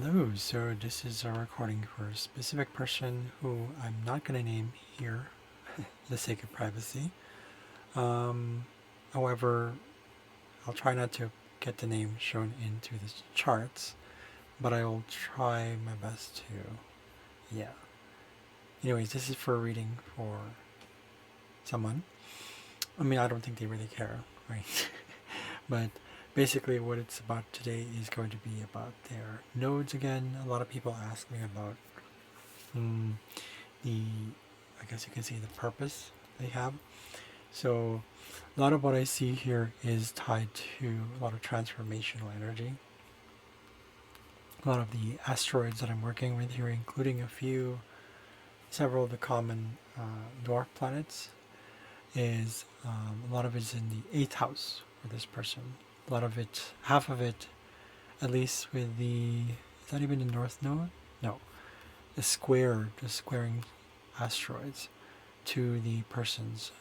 Hello, so this is a recording for a specific person who I'm not going to name here for the sake of privacy. Um, However, I'll try not to get the name shown into the charts, but I will try my best to, yeah. Anyways, this is for a reading for someone. I mean, I don't think they really care, right? But basically, what it's about today is going to be about their nodes again. A lot of people ask me about mm, the, I guess you can say, the purpose they have. So a lot of what I see here is tied to a lot of transformational energy. A lot of the asteroids that I'm working with here, including several of the common dwarf planets, is a lot of it is in the eighth house for this person. A lot of it, half of it, at least with is that even the north node? No, the squaring asteroids to the person's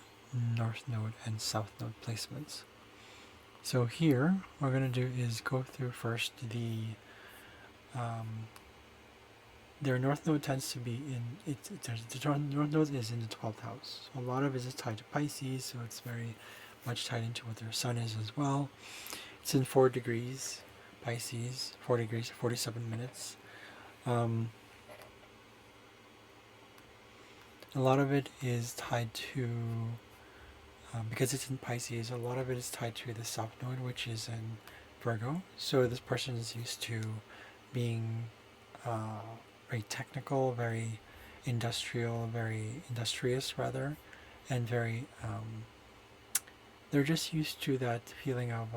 north node and south node placements. So here, what we're going to do is go through first their north node tends to be the north node is in the 12th house. So a lot of it is tied to Pisces, so it's very much tied into what their sun is as well. It's in 4 degrees Pisces, 4 degrees, 47 minutes. A lot of it is tied to, because it's in Pisces, a lot of it is tied to the south node, which is in Virgo. So this person is used to being very technical, very very industrious rather, and very, they're just used to that feeling of,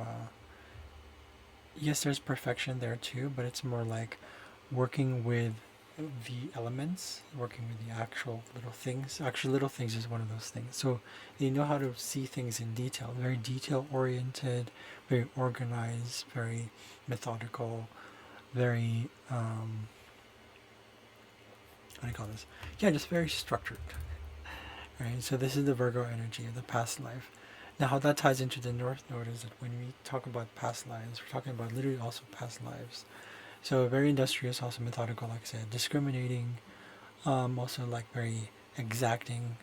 yes, there's perfection there too, but it's more like working with the elements, working with the actual little things. Actually, little things is one of those things. So they know how to see things in detail, very detail oriented, very organized, very methodical, very, how do you call this? Yeah, just very structured, right? So this is the Virgo energy of the past life. Now, how that ties into the North Node is that when we talk about past lives, we're talking about literally also past lives. So very industrious, also methodical, like I said, discriminating, also like very exacting,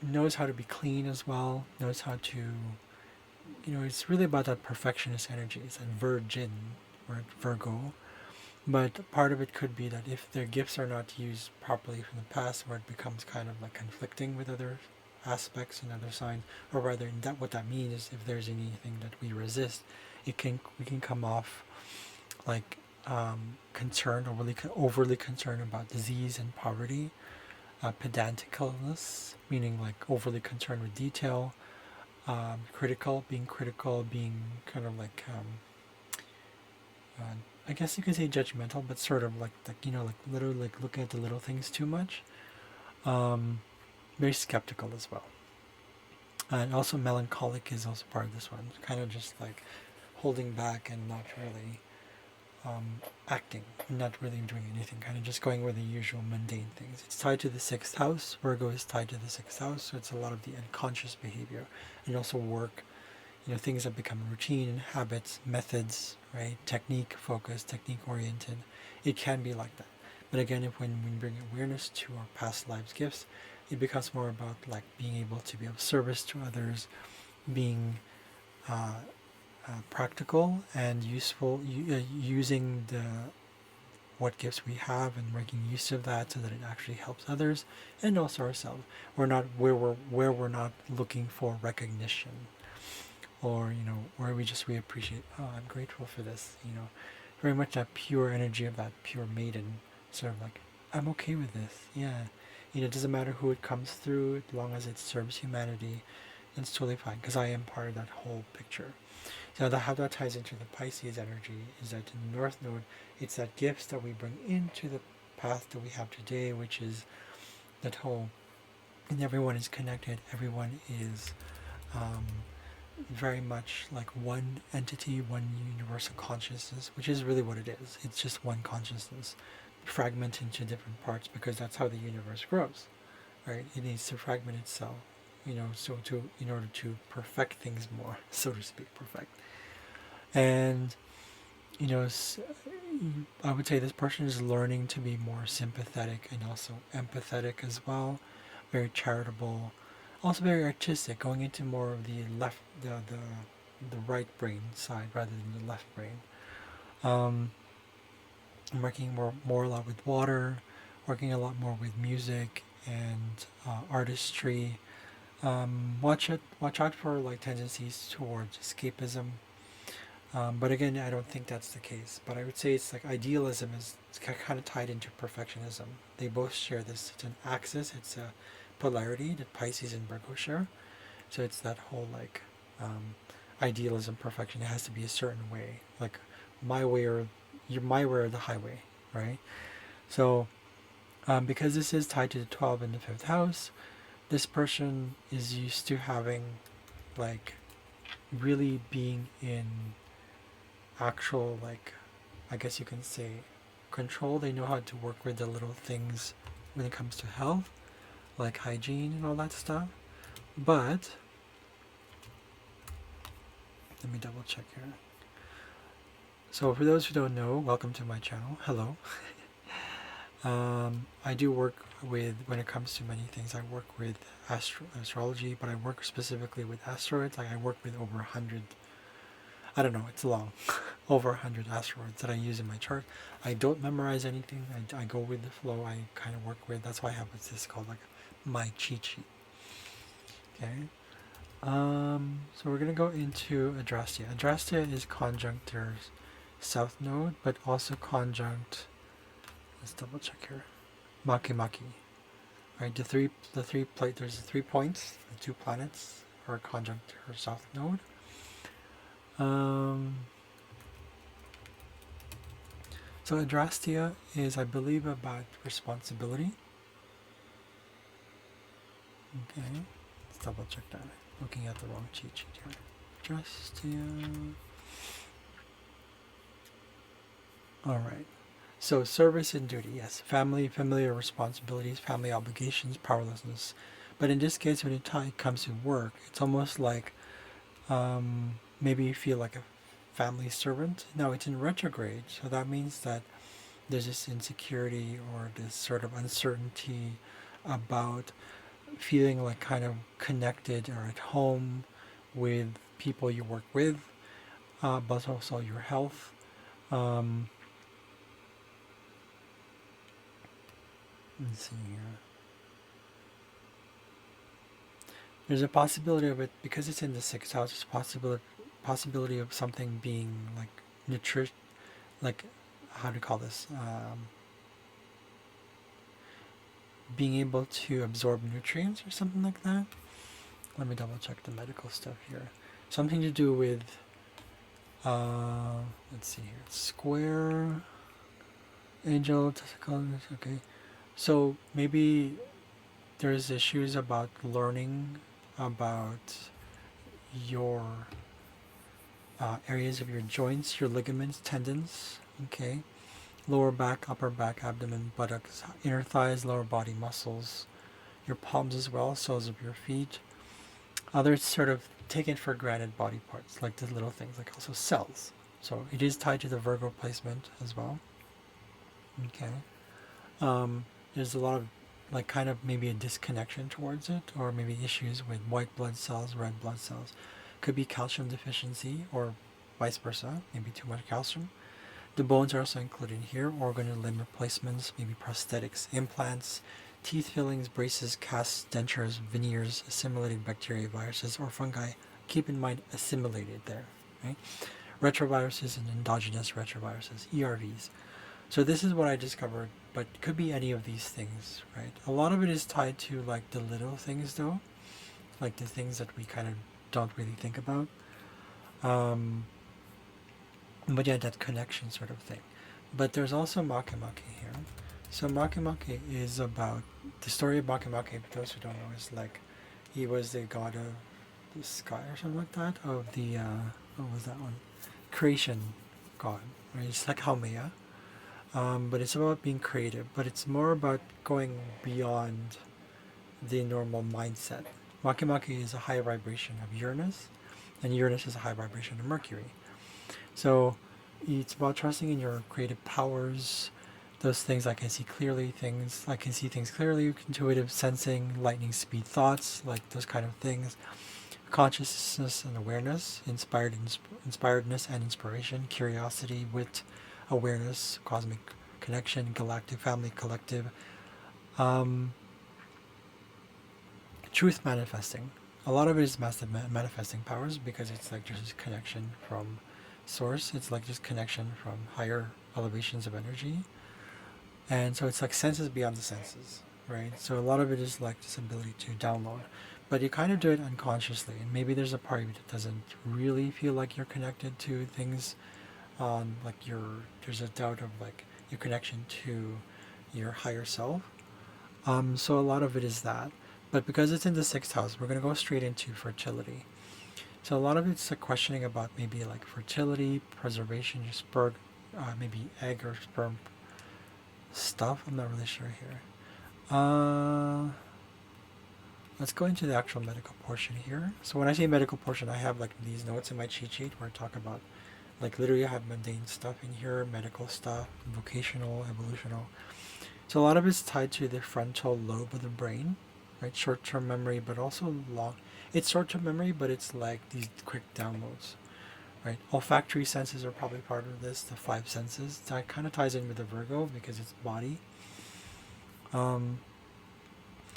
knows how to be clean as well, knows how to, it's really about that perfectionist energy. It's that virgin, or Virgo. But part of it could be that if their gifts are not used properly from the past, where it becomes kind of like conflicting with other aspects and other signs, or rather, that what that means is if there's anything that we resist, we can come off like concerned or really overly concerned about disease and poverty, pedanticalness, meaning like overly concerned with detail, critical, being kind of like I guess you could say judgmental, but sort of like literally like looking at the little things too much. Very skeptical as well, and also melancholic is also part of this one. Kind of just like holding back and not really acting, not really doing anything, kind of just going with the usual mundane things. It's tied to the 6th house. Virgo is tied to the 6th house, so it's a lot of the unconscious behavior, and also work. Things that become routine, habits, methods, right? Technique focused, technique oriented. It can be like that. But again, if when we bring awareness to our past lives gifts, it becomes more about like being able to be of service to others, being practical and useful, using the what gifts we have and making use of that so that it actually helps others and also ourselves. We're not where we're not looking for recognition, or where we appreciate, oh, I'm grateful for this, very much that pure energy of that pure maiden, sort of like, I'm okay with this, yeah, it doesn't matter who it comes through as long as it serves humanity. It's totally fine because I am part of that whole picture. So how that ties into the Pisces energy is that in the North Node, it's that gifts that we bring into the path that we have today, which is that whole, and everyone is connected, everyone is very much like one entity, one universal consciousness, which is really what it is. It's just one consciousness, fragmented into different parts, because that's how the universe grows, right? It needs to fragment itself, so in order to perfect things more, so to speak, perfect. And I would say this person is learning to be more sympathetic and also empathetic as well, very charitable, also very artistic, going into more of the the right brain side rather than the left brain. Um, I'm working more a lot with water, working a lot more with music and artistry. Watch out for like tendencies towards escapism. But again, I don't think that's the case. But I would say it's like idealism is kind of tied into perfectionism. They both share this. It's an axis. It's a polarity that Pisces and Virgo share. So it's that whole like idealism, perfection. It has to be a certain way, like my way or my way or the highway, right? So because this is tied to the 12 and the fifth house, this person is used to having like really being in actual like I guess you can say control. They know how to work with the little things when it comes to health, like hygiene and all that stuff. But let me double check here. So for those who don't know, welcome to my channel. Hello. I do work with, when it comes to many things, I work with astrology, but I work specifically with asteroids. Like I work with over 100, I don't know, it's long, over 100 asteroids that I use in my chart. I don't memorize anything. I go with the flow. I kind of work with, that's why I have what's this called, like my cheat sheet. Okay. So we're going to go into Adrastea. Adrastea is conjunct their south node, but also conjunct, let's double check here, Makemake. Right, the three plate, there's the 3 points, the 2 planets are conjunct her south node. So Adrastea is, I believe, about responsibility. Okay, let's double check that. Looking at the wrong cheat sheet here. Adrastea. All right. So service and duty, yes. Family, familiar responsibilities, family obligations, powerlessness. But in this case, when it comes to work, it's almost like maybe you feel like a family servant. Now it's in retrograde, so that means that there's this insecurity or this sort of uncertainty about feeling like kind of connected or at home with people you work with, but also your health. Let's see here. There's a possibility of it because it's in the sixth house. There's possibility of something being like like how do you call this? Being able to absorb nutrients or something like that. Let me double check the medical stuff here. Something to do with. Let's see here. Square. Angel. Okay. So maybe there's issues about learning about your areas of your joints, your ligaments, tendons, okay, lower back, upper back, abdomen, buttocks, inner thighs, lower body muscles, your palms as well, soles of your feet, other sort of taken for granted body parts, like the little things, like also cells. So it is tied to the Virgo placement as well. Okay. There's a lot of like kind of maybe a disconnection towards it, or maybe issues with white blood cells, red blood cells. Could be calcium deficiency or vice versa, maybe too much calcium. The bones are also included here, organ and limb replacements, maybe prosthetics, implants, teeth fillings, braces, casts, dentures, veneers, assimilated bacteria, viruses, or fungi. Keep in mind assimilated there, right? Retroviruses and endogenous retroviruses, ERVs. So this is what I discovered, but it could be any of these things, right? A lot of it is tied to like the little things though, like the things that we kind of don't really think about. But yeah, that connection sort of thing. But there's also Makemake here. So Makemake is about, the story of Makemake, for those who don't know, is like he was the god of the sky or something like that, of the, what was that one? Creation god, right? It's like Haumea. But it's about being creative, but it's more about going beyond the normal mindset. Makemake is a high vibration of Uranus, and Uranus is a high vibration of Mercury. So it's about trusting in your creative powers. Those things I can see clearly, things I can see things clearly, intuitive sensing, lightning speed thoughts, like those kind of things. Consciousness and awareness, inspiredness and inspiration, curiosity, wit, awareness, cosmic connection, galactic family, collective, um, truth manifesting. A lot of it is massive manifesting powers because it's like just connection from source. It's like just connection from higher elevations of energy. And so it's like senses beyond the senses, right? So a lot of it is like this ability to download. But you kind of do it unconsciously. And maybe there's a part of you that doesn't really feel like you're connected to things. Like there's a doubt of like your connection to your higher self. So a lot of it is that. But because it's in the sixth house, we're going to go straight into fertility. So a lot of it's a questioning about maybe like fertility, preservation, your sperm, maybe egg or sperm stuff. I'm not really sure here. Let's go into the actual medical portion here. So when I say medical portion, I have like these notes in my cheat sheet where I talk about like literally I have mundane stuff in here, medical stuff, vocational, evolutional. So a lot of it's tied to the frontal lobe of the brain, right? Short-term memory, but also long. It's short-term memory, but it's like these quick downloads, right? Olfactory senses are probably part of this. The five senses that kind of ties in with the Virgo because it's body.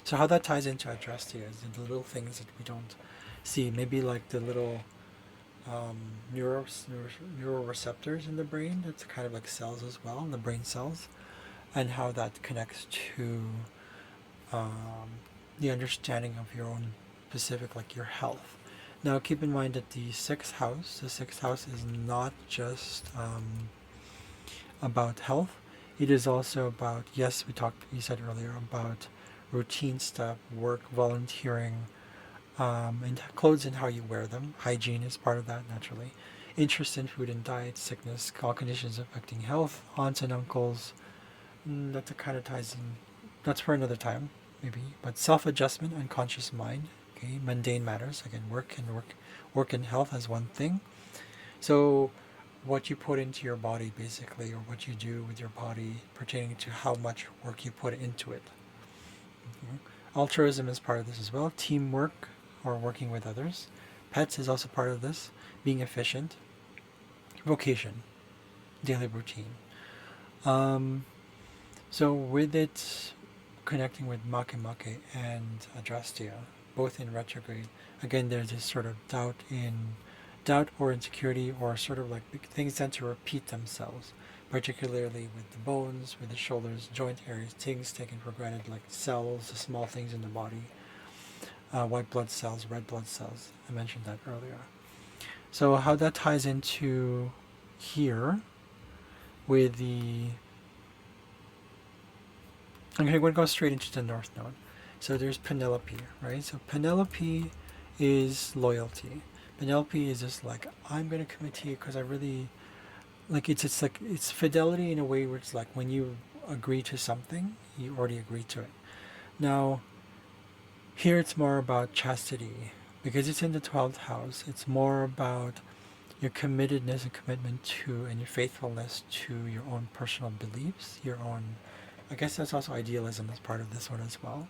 So how that ties into adrastia is the little things that we don't see. Maybe like the little um, neuroreceptors in the brain. That's kind of like cells as well, the brain cells, and how that connects to um, the understanding of your own specific, like your health. Now, keep in mind that the sixth house is not just about health. It is also about, yes, you said earlier, about routine stuff, work, volunteering, and clothes and how you wear them. Hygiene is part of that, naturally. Interest in food and diet, sickness, all conditions affecting health, aunts and uncles. That kind of ties in. That's for another time, maybe. But self-adjustment, unconscious mind, okay, mundane matters. Again, work and health as one thing. So, what you put into your body, basically, or what you do with your body, pertaining to how much work you put into it. Okay. Altruism is part of this as well. Teamwork, or working with others. Pets is also part of this. Being efficient. Vocation, daily routine. Um, so with it connecting with Makemake and Adrastia, both in retrograde, again there's this sort of doubt or insecurity or sort of like things tend to repeat themselves, particularly with the bones, with the shoulders, joint areas, things taken for granted like cells, the small things in the body, white blood cells, red blood cells. I mentioned that earlier. So how that ties into here with the I'm going to go straight into the North Node. So there's Penelope, right? So Penelope is loyalty. Penelope is just like, I'm going to commit to you because I really like it's like it's fidelity in a way where it's like when you agree to something, you already agree to it. Now, here it's more about chastity because it's in the 12th house. It's more about your committedness and commitment to and your faithfulness to your own personal beliefs, your own I guess that's also idealism as part of this one as well.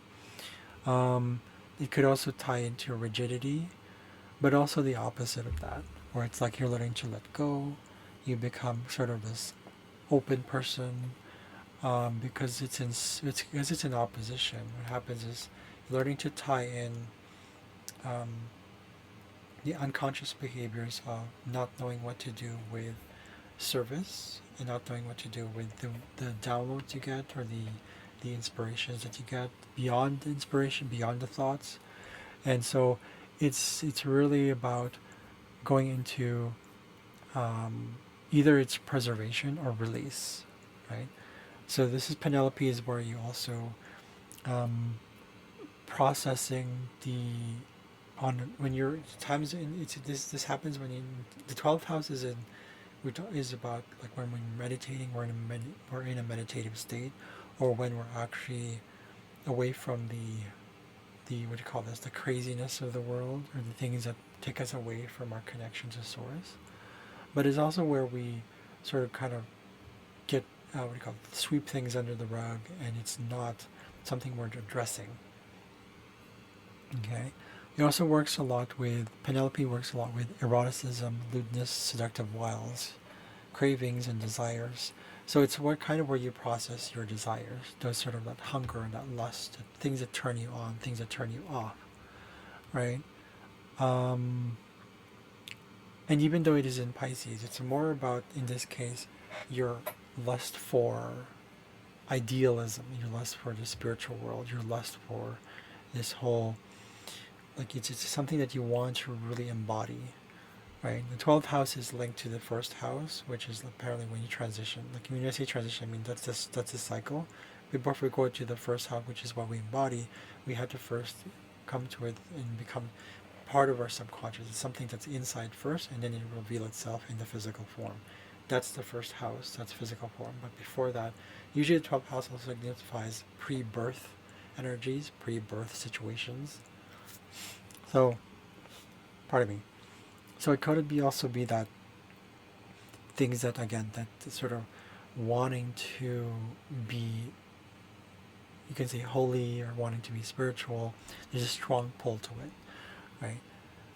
Um, it could also tie into rigidity, but also the opposite of that, where it's like you're learning to let go. You become sort of this open person because because it's in opposition. What happens is you're learning to tie in um, the unconscious behaviors of not knowing what to do with service and not knowing what to do with the downloads you get or the inspirations that you get beyond the inspiration, beyond the thoughts. And so it's really about going into either it's preservation or release, right? So this is Penelope is where you also um, processing the on when you're times in it's this happens when you the 12th house is in is about like when we're meditating, we're in a meditative state, or when we're actually away from the what do you call this, the craziness of the world, or the things that take us away from our connection to source. But it's also where we sort of kind of get what do you call it, sweep things under the rug, and it's not something we're addressing. Okay. It also works a lot with Penelope works a lot with eroticism, lewdness, seductive wiles, cravings, and desires. So it's what kind of where you process your desires, those sort of that hunger and that lust, things that turn you on, things that turn you off, right? Um, and even though it is in Pisces, it's more about, in this case, your lust for idealism, your lust for the spiritual world, your lust for this whole, like it's something that you want to really embody, right? The 12th house is linked to the first house, which is apparently when you transition. Like when I say transition, I mean that's a cycle. Before we go to the first house, which is what we embody, we have to first come to it and become part of our subconscious. It's something that's inside first, and then it will reveal itself in the physical form. That's the first house. That's physical form. But before that, usually the 12th house also signifies pre-birth energies, pre-birth situations. So, pardon me. So it could be also be that things that again that sort of wanting to be, you can say holy or wanting to be spiritual. There's a strong pull to it, right?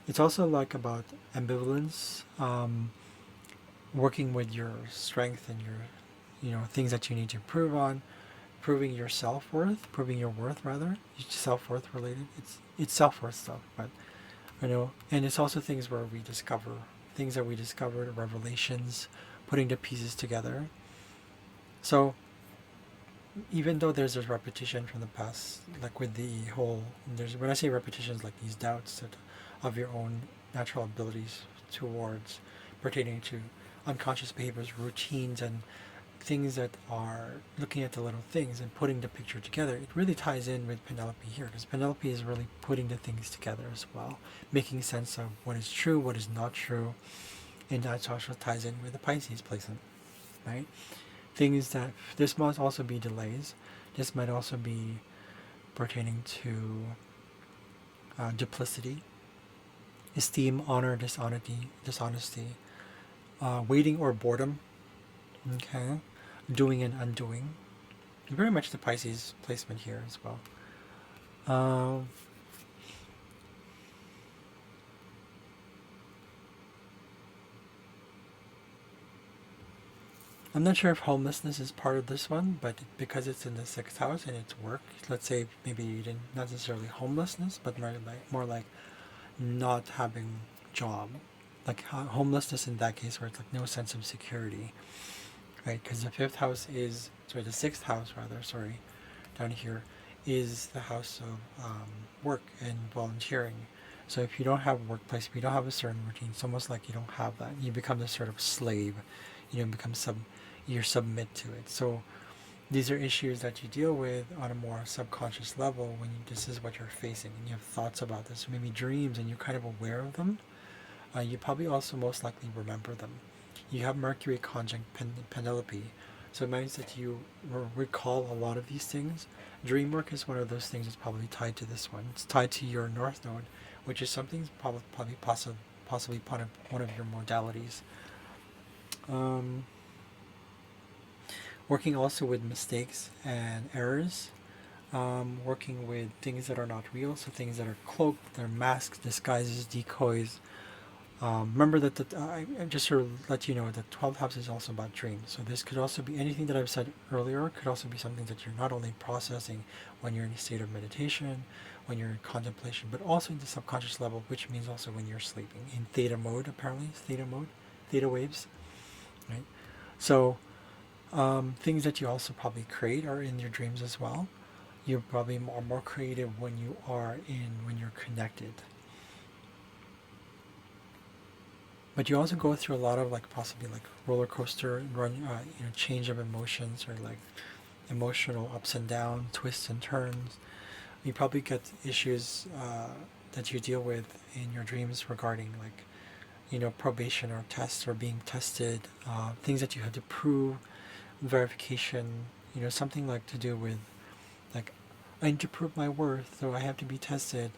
It's also like about ambivalence, working with your strength and your, things that you need to improve on, proving your self-worth, proving your worth rather. It's self-worth related. It's self-worth stuff, but and it's also things where we discover things that we discovered, revelations, putting the pieces together. So even though there's this repetition from the past, like with the whole, there's when I say repetitions, like these doubts that of your own natural abilities towards pertaining to unconscious behaviors, routines, and things that are looking at the little things and putting the picture together. It really ties in with Penelope here, because Penelope is really putting the things together as well, making sense of what is true, what is not true, and that also ties in with the Pisces placement, right? Things that this might also be delays. This might also be pertaining to duplicity, esteem, honor, dishonesty, waiting or boredom. Okay, doing and undoing. Very much the Pisces placement here as well. I'm not sure if homelessness is part of this one, but because it's in the 6th house and it's work, let's say maybe you didn't, not necessarily homelessness, but more like not having job, like homelessness in that case where it's like no sense of security, right? Because the 5th house is, the 6th house rather, down here, is the house of work and volunteering. So if you don't have a workplace, if you don't have a certain routine, it's almost like you don't have that. You become this sort of slave. You become you submit to it. So these are issues that you deal with on a more subconscious level when this is what you're facing and you have thoughts about this, maybe dreams, and you're kind of aware of them. You probably also most likely remember them. You have Mercury conjunct Penelope, so it means that you recall a lot of these things. Dream work is one of those things that's probably tied to this one. It's tied to your North Node, which is something possibly one of your modalities. Working also with mistakes and errors. Working with things that are not real, so things that are cloaked, they're masks, disguises, decoys. Remember that I just sort of let you know that 12th house is also about dreams. So this could also be anything that I've said earlier, could also be something that you're not only processing when you're in a state of meditation, when you're in contemplation, but also in the subconscious level, which means also when you're sleeping. In theta mode, apparently, theta waves, right? So things that you also probably create are in your dreams as well. You're probably more creative when you're connected. But you also go through a lot of possibly roller coaster run, change of emotions, or emotional ups and downs, twists and turns. You probably get issues that you deal with in your dreams regarding probation or tests or being tested, things that you have to prove, verification, something to do with I need to prove my worth, so I have to be tested.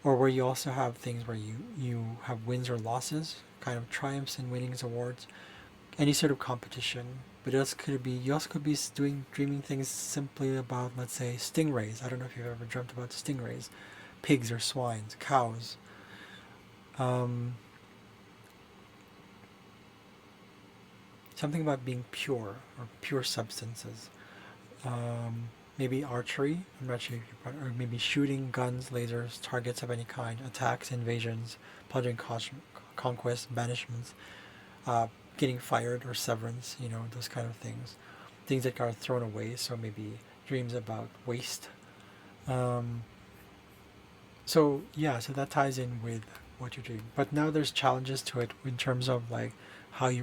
Or where you also have things where you have wins or losses, kind of triumphs and winnings, awards, any sort of competition. But it also could be you also could be dreaming things simply about, let's say, stingrays. I don't know if you've ever dreamt about stingrays, pigs or swines, cows. Um, Something about being pure or pure substances. Maybe archery. I'm not sure if or maybe shooting, guns, lasers, targets of any kind, attacks, invasions, plundering, conquests, banishments, uh, getting fired or severance. Those kind of things. Things that are thrown away. So maybe dreams about waste. Um, so yeah, so that ties in with what you're doing. But now there's challenges to it in terms of like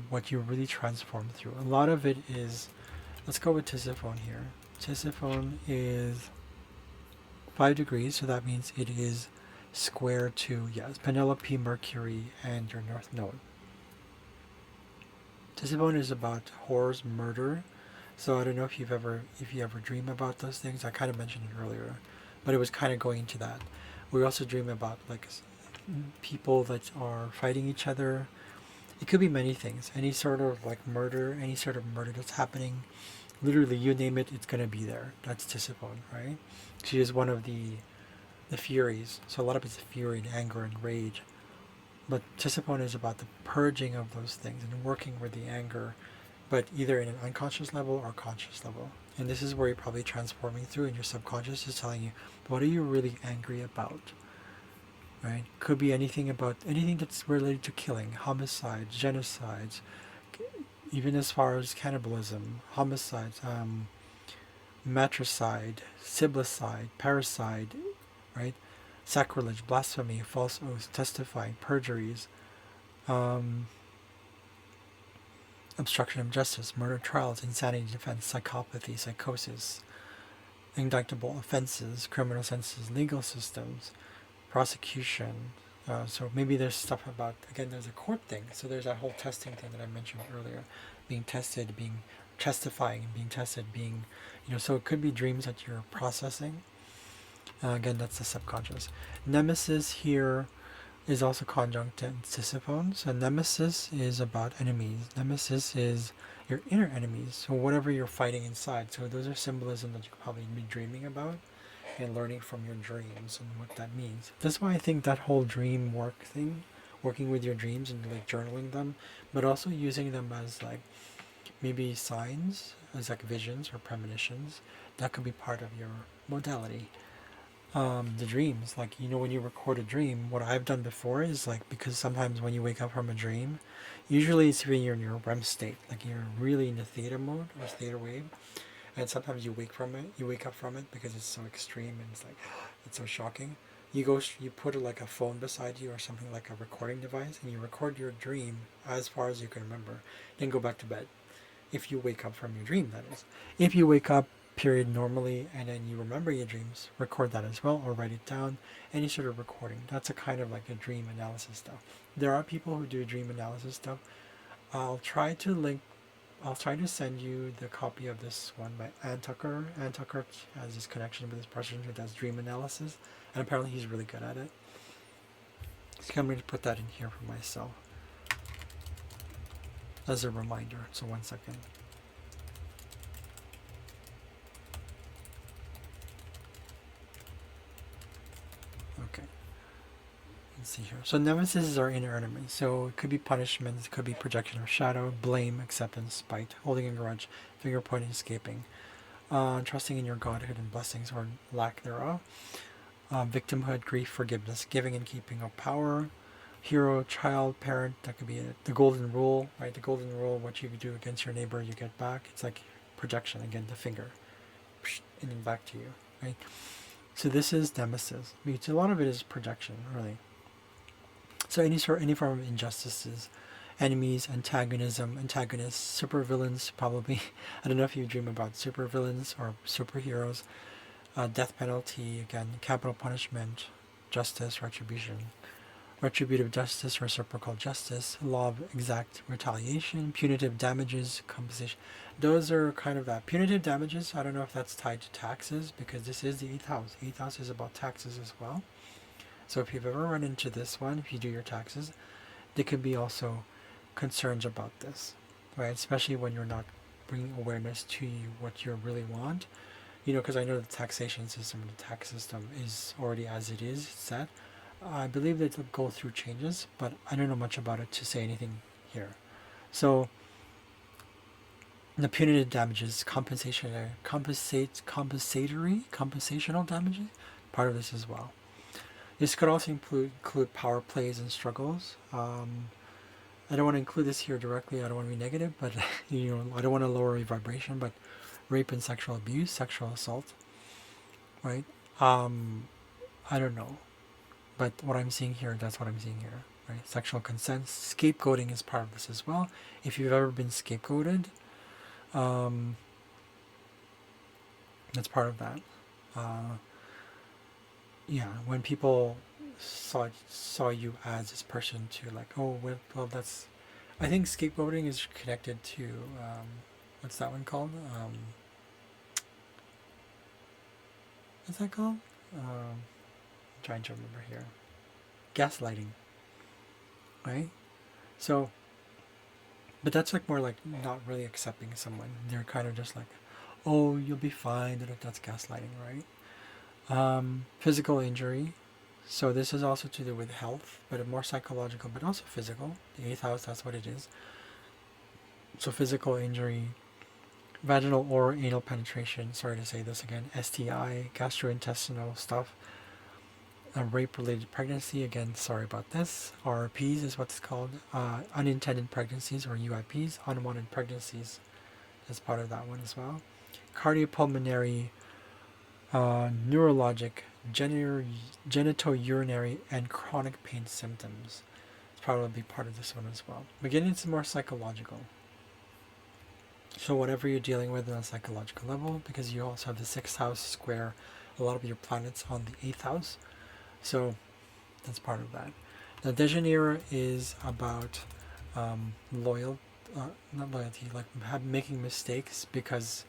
what you really transform through. A lot of it is, let's go with Tisiphone here. Tisiphone is 5 degrees, so that means it is square to, yes, Penelope, Mercury, and your North Node. Tisiphone is about horrors, murder. So I don't know if you ever dream about those things. I kind of mentioned it earlier, but it was kind of going into that. We also dream about like people that are fighting each other. It could be many things. Any sort of like murder, any sort of murder that's happening. Literally, you name it, it's gonna be there. That's Tisiphone, right? She is one of the Furies. So a lot of it's fury and anger and rage. But Tisiphone is about the purging of those things and working with the anger, but either in an unconscious level or conscious level. And this is where you're probably transforming through, and your subconscious is telling you, what are you really angry about? Right? Could be anything that's related to killing, homicides, genocides, even as far as cannibalism, homicides, matricide, siblicide, parricide, right? Sacrilege, blasphemy, false oaths, testifying, perjuries, um, obstruction of justice, murder trials, insanity defense, psychopathy, psychosis, indictable offenses, criminal sentences, legal systems, prosecution. So maybe there's stuff about, again, there's a court thing. So there's that whole testing thing that I mentioned earlier, being tested, being testifying, being tested, being, so it could be dreams that you're processing. Again, that's the subconscious. Nemesis here is also conjunct in Tisiphone. So nemesis is about enemies. Nemesis is your inner enemies. So whatever you're fighting inside. So those are symbolism that you could probably be dreaming about and learning from your dreams and what that means. That's why I think that whole dream work thing, working with your dreams and like journaling them, but also using them as like maybe signs, as like visions or premonitions, that could be part of your modality. The dreams, like, when you record a dream, what I've done before is like, because sometimes when you wake up from a dream, usually it's when you're in your REM state, like you're really in the theta mode or theta wave, and sometimes you wake up from it because it's so extreme and it's like it's so shocking. You put like a phone beside you or something like a recording device, and you record your dream as far as you can remember, then go back to bed. If you wake up from your dream, that is. If you wake up period normally and then you remember your dreams, record that as well or write it down. Any sort of recording, that's a kind of like a dream analysis stuff. There are people who do dream analysis stuff. I'll try to send you the copy of this one by Ann Tucker. Ann Tucker has this connection with this person who does dream analysis, and apparently he's really good at it. So I'm going to put that in here for myself as a reminder. So 1 second. Okay. Let's see here. So nemesis is our inner enemy. So it could be punishment, it could be projection of shadow, blame, acceptance, spite, holding a grudge, finger pointing, escaping, trusting in your godhood and blessings or lack thereof, victimhood, grief, forgiveness, giving and keeping of power, hero, child, parent. That could be it. The golden rule, right? The golden rule: what you do against your neighbor, you get back. It's like projection again, the finger, and then back to you, right? So this is nemesis. A lot of it is projection, really. So any form of injustices, enemies, antagonism, antagonists, supervillains, probably. I don't know if you dream about supervillains or superheroes. Death penalty, again, capital punishment, justice, retribution. Retributive justice, reciprocal justice, law of exact retaliation, punitive damages, compensation. Those are kind of that. Punitive damages, I don't know if that's tied to taxes, because this is the 8th house. 8th house is about taxes as well. So if you've ever run into this one, if you do your taxes, there could be also concerns about this. right? Especially when you're not bringing awareness to you what you really want. Because I know the taxation system, the tax system is already as it is set. I believe that it'll go through changes, but I don't know much about it to say anything here. So the punitive damages, compensational damages, part of this as well. This could also include power plays and struggles. I don't want to include this here directly. I don't want to be negative, but I don't want to lower your vibration. But rape and sexual abuse, sexual assault, right? I don't know, but what I'm seeing here, that's what I'm seeing here, right? Sexual consent, scapegoating is part of this as well. If you've ever been scapegoated, that's part of that. Yeah, when people saw you as this person to like, oh well, that's. I think scapegoating is connected to what's that one called? What's that called? I'm trying to remember here. Gaslighting, right? So, but that's like more like not really accepting someone. They're kind of just like, oh, you'll be fine. That's gaslighting, right? Physical injury. So this is also to do with health, but more psychological, but also physical. The eighth house, that's what it is. So physical injury, vaginal or anal penetration. Sorry to say this again. STI, gastrointestinal stuff. Rape-related pregnancy, again, sorry about this. RRPs is what's called. Unintended pregnancies or UIPs, unwanted pregnancies. That's part of that one as well. Cardiopulmonary, neurologic, genitourinary, and chronic pain symptoms. It's probably part of this one as well. But getting into more psychological. So whatever you're dealing with on a psychological level, because you also have the 6th house square a lot of your planets on the 8th house. So that's part of that. The Dejanira is about not loyalty, like making mistakes because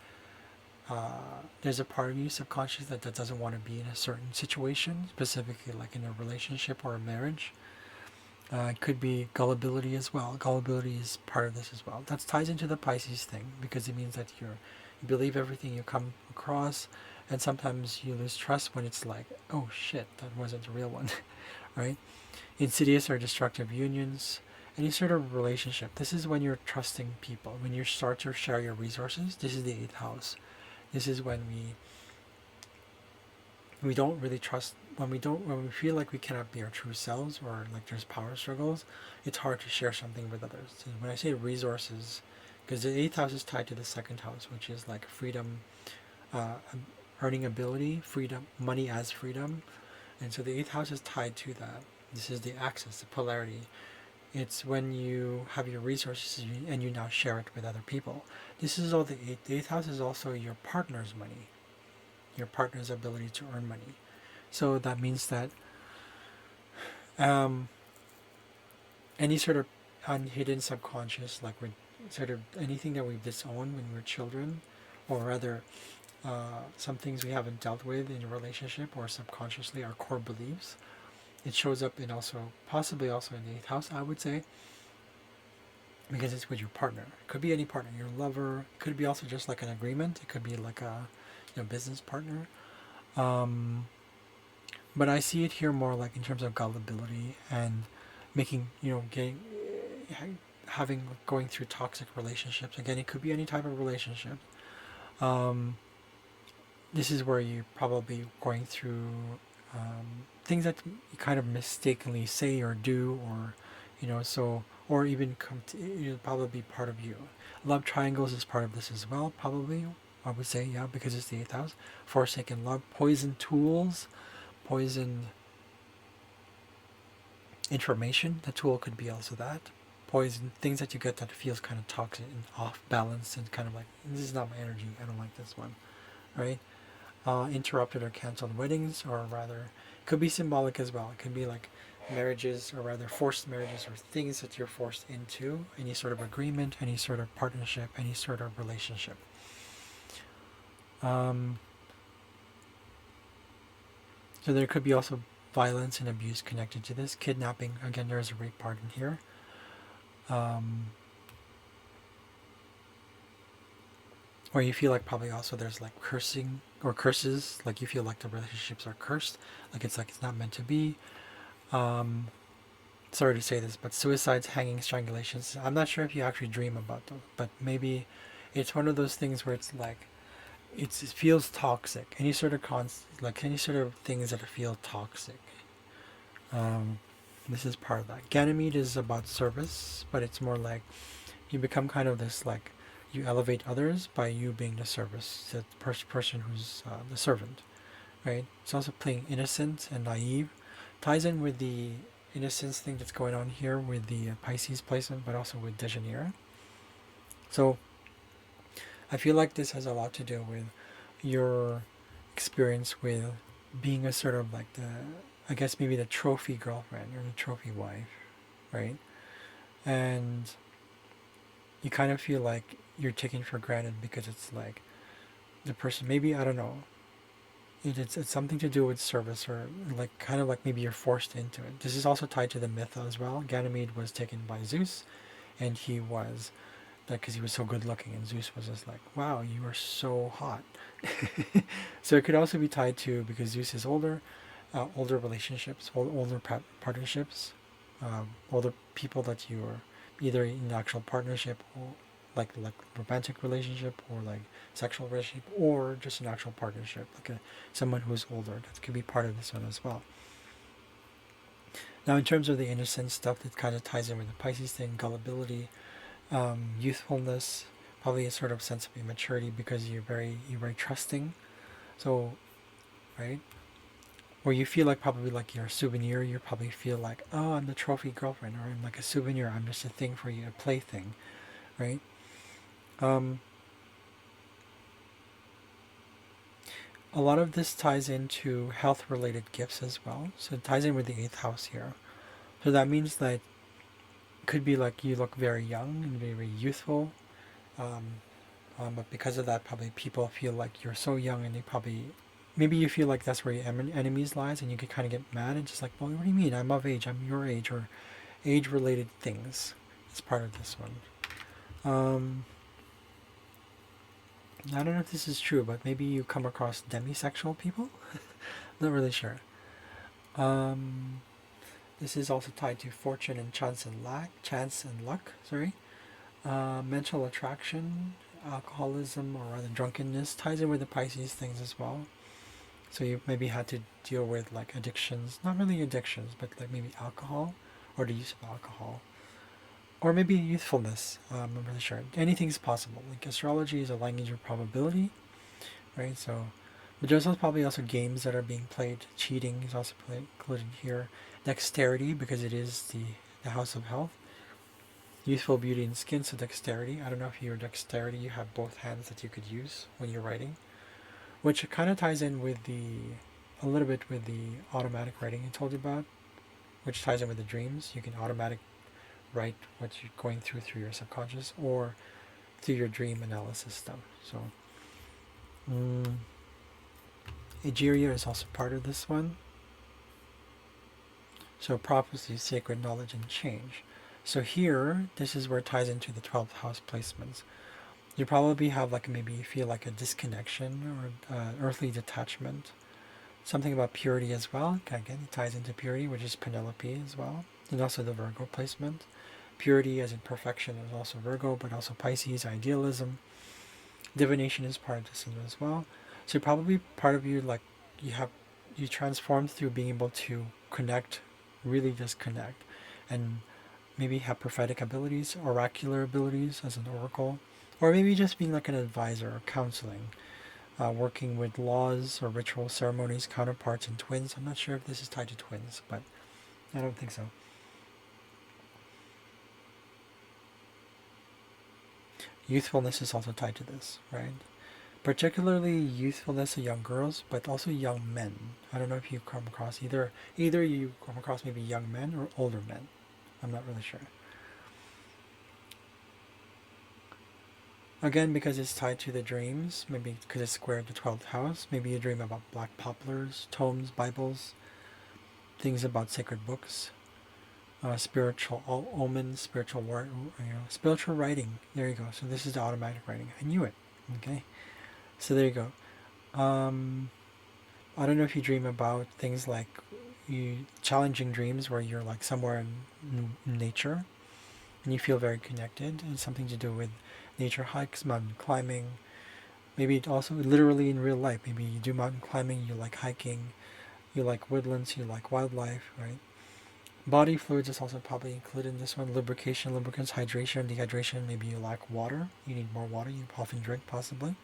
there's a part of you subconscious that doesn't want to be in a certain situation, specifically like in a relationship or a marriage. It could be gullibility as well. Gullibility is part of this as well. That ties into the Pisces thing because it means that you believe everything you come across, and sometimes you lose trust when it's like, oh shit, that wasn't the real one, right? Insidious or destructive unions, any sort of relationship. This is when you're trusting people. When you start to share your resources, this is the 8th house. This is when we don't really trust, when we feel like we cannot be our true selves, or like there's power struggles, it's hard to share something with others. And when I say resources, because the 8th house is tied to the 2nd house, which is like freedom, earning ability, freedom, money as freedom. And so the 8th house is tied to that. This is the axis, the polarity. It's when you have your resources and you now share it with other people. This is all the 8th. The 8th house is also your partner's money, your partner's ability to earn money. So that means that any sort of unhidden subconscious, like sort of anything that we disown when we're children, or rather some things we haven't dealt with in a relationship or subconsciously, our core beliefs, it shows up in possibly also in the 8th house, I would say, because it's with your partner. It could be any partner, your lover. It could be also just like an agreement. It could be like a business partner. But I see it here more like in terms of gullibility and making, going through toxic relationships. Again, it could be any type of relationship. This is where you're probably going through things that you kind of mistakenly say or do, or or even it'll probably be part of you. Love triangles is part of this as well, probably. I would say, yeah, because it's the 8th house. Forsaken love, poison tools, poison information. The tool could be also that. Poison, things that you get that feels kind of toxic and off balance and kind of like, this is not my energy, I don't like this one, right? Interrupted or canceled weddings, or rather, it could be symbolic as well. It could be like marriages, or rather forced marriages, or things that you're forced into, any sort of agreement, any sort of partnership, any sort of relationship. So there could be also violence and abuse connected to this. Kidnapping, again, there's a rape part in here. or you feel like probably also there's like cursing or curses, like you feel like the relationships are cursed, like it's not meant to be. Um, Sorry to say this, but suicides, hanging, strangulations, I'm not sure if you actually dream about them, but maybe it's one of those things where it's like it feels toxic. Any sort of like any sort of things that feel toxic. Um, this is part of that. Ganymede is about service, but it's more like you become kind of this like you elevate others by you being the service, the person who's the servant, right? It's also playing innocent and naive, ties in with the innocence thing that's going on here with the Pisces placement, but also with Dejanira. So I feel like this has a lot to do with your experience with being a sort of like the, I guess maybe the trophy girlfriend or the trophy wife, right? And you kind of feel like you're taken for granted because it's like the person, maybe, I don't know, it's something to do with service or like kind of like maybe you're forced into it. This is also tied to the myth as well. Ganymede was taken by Zeus, and he was like, because he was so good looking, and Zeus was just like, wow, you are so hot. So it could also be tied to, because Zeus is older, older relationships, older partnerships, older people that you are either in an actual partnership or like romantic relationship or like sexual relationship or just an actual partnership, like someone who's older. That could be part of this one as well. Now, in terms of the innocent stuff, that kind of ties in with the Pisces thing, gullibility, youthfulness, probably a sort of sense of immaturity because you're very trusting. So, right, where you feel like probably like you're a souvenir, you probably feel like, oh, I'm the trophy girlfriend, or I'm like a souvenir, I'm just a thing for you, a plaything, right? Um, a lot of this ties into health related gifts as well. So it ties in with the eighth house here. So that means that it could be like you look very young and very youthful. Um, but because of that, probably people feel like you're so young and they probably, maybe you feel like that's where your enemies lies and you can kind of get mad and just like, well, what do you mean? I'm of age, I'm your age, or age related things. It's part of this one. Um, I don't know if this is true, but maybe you come across demisexual people? Not really sure. Um, this is also tied to fortune and chance and luck. Sorry, mental attraction, alcoholism, or rather drunkenness ties in with the Pisces things as well. So you maybe had to deal with like addictions, not really addictions, but like maybe alcohol or the use of alcohol, or maybe youthfulness. I'm not really sure. Anything's possible. Like astrology is a language of probability, right? So, but there's also probably also games that are being played. Cheating is also included here. Dexterity, because it is the house of health. Youthful beauty and skin, so dexterity. I don't know if you're dexterity, you have both hands that you could use when you're writing, which kind of ties in with a little bit with the automatic writing I told you about, which ties in with the dreams. You can automatic write what you're going through your subconscious or through your dream analysis stuff. So, Egeria is also part of this one. So prophecy, sacred knowledge, and change. So here, this is where it ties into the 12th house placements. You probably have like maybe you feel like a disconnection or earthly detachment. Something about purity as well. Again, it ties into purity, which is Penelope as well. And also the Virgo placement. Purity as in perfection is also Virgo, but also Pisces, idealism. Divination is part of this as well. So probably part of you like you transformed through being able to connect, really just connect, and maybe have prophetic abilities, oracular abilities as an oracle, or maybe just being like an advisor or counseling, working with laws or ritual ceremonies, counterparts, and twins. I'm not sure if this is tied to twins, but I don't think so. Youthfulness is also tied to this, right? Particularly youthfulness of young girls, but also young men. I don't know if you come across either you come across maybe young men or older men. I'm not really sure. Again, because it's tied to the dreams, maybe because it's squared the 12th house, maybe you dream about black poplars, tomes, Bibles, things about sacred books, spiritual omens, spiritual spiritual writing. There you go. So this is the automatic writing. I knew it. Okay, so there you go. I don't know if you dream about things like challenging dreams where you're like somewhere in nature and you feel very connected. It's something to do with nature hikes, mountain climbing. Maybe it also literally in real life. Maybe you do mountain climbing, you like hiking, you like woodlands, you like wildlife, right? Body fluids is also probably included in this one. Lubrication, lubricants, hydration, dehydration. Maybe you lack water. You need more water. You often drink, possibly.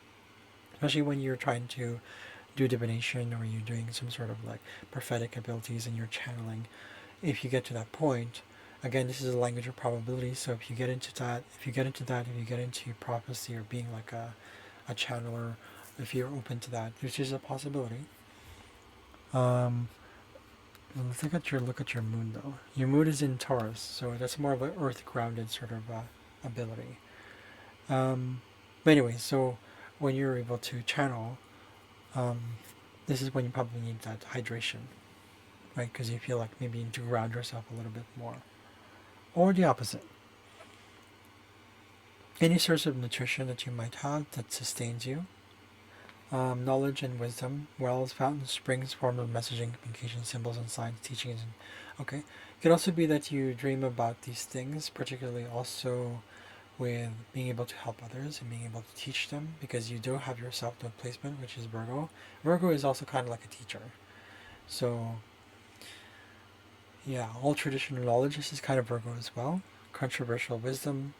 Especially when you're trying to do divination or you're doing some sort of like prophetic abilities and you're channeling. If you get to that point, again, this is a language of probability. So if you get into that, if you get into prophecy or being like a channeler, if you're open to that, which is a possibility. Let's look at your moon though. Your moon is in Taurus, so that's more of an earth grounded sort of ability. But anyway, so when you're able to channel, um, this is when you probably need that hydration, right? Because you feel like maybe you need to ground yourself a little bit more, or the opposite. Any source of nutrition that you might have that sustains you. Knowledge and wisdom, wells, fountains, springs, form of messaging, communication, symbols, and signs, teachings. And okay, it could also be that you dream about these things, particularly also with being able to help others and being able to teach them, because you do have your self-node placement, which is Virgo. Virgo is also kind of like a teacher. So yeah, all traditional knowledge. This is kind of Virgo as well. Controversial wisdom.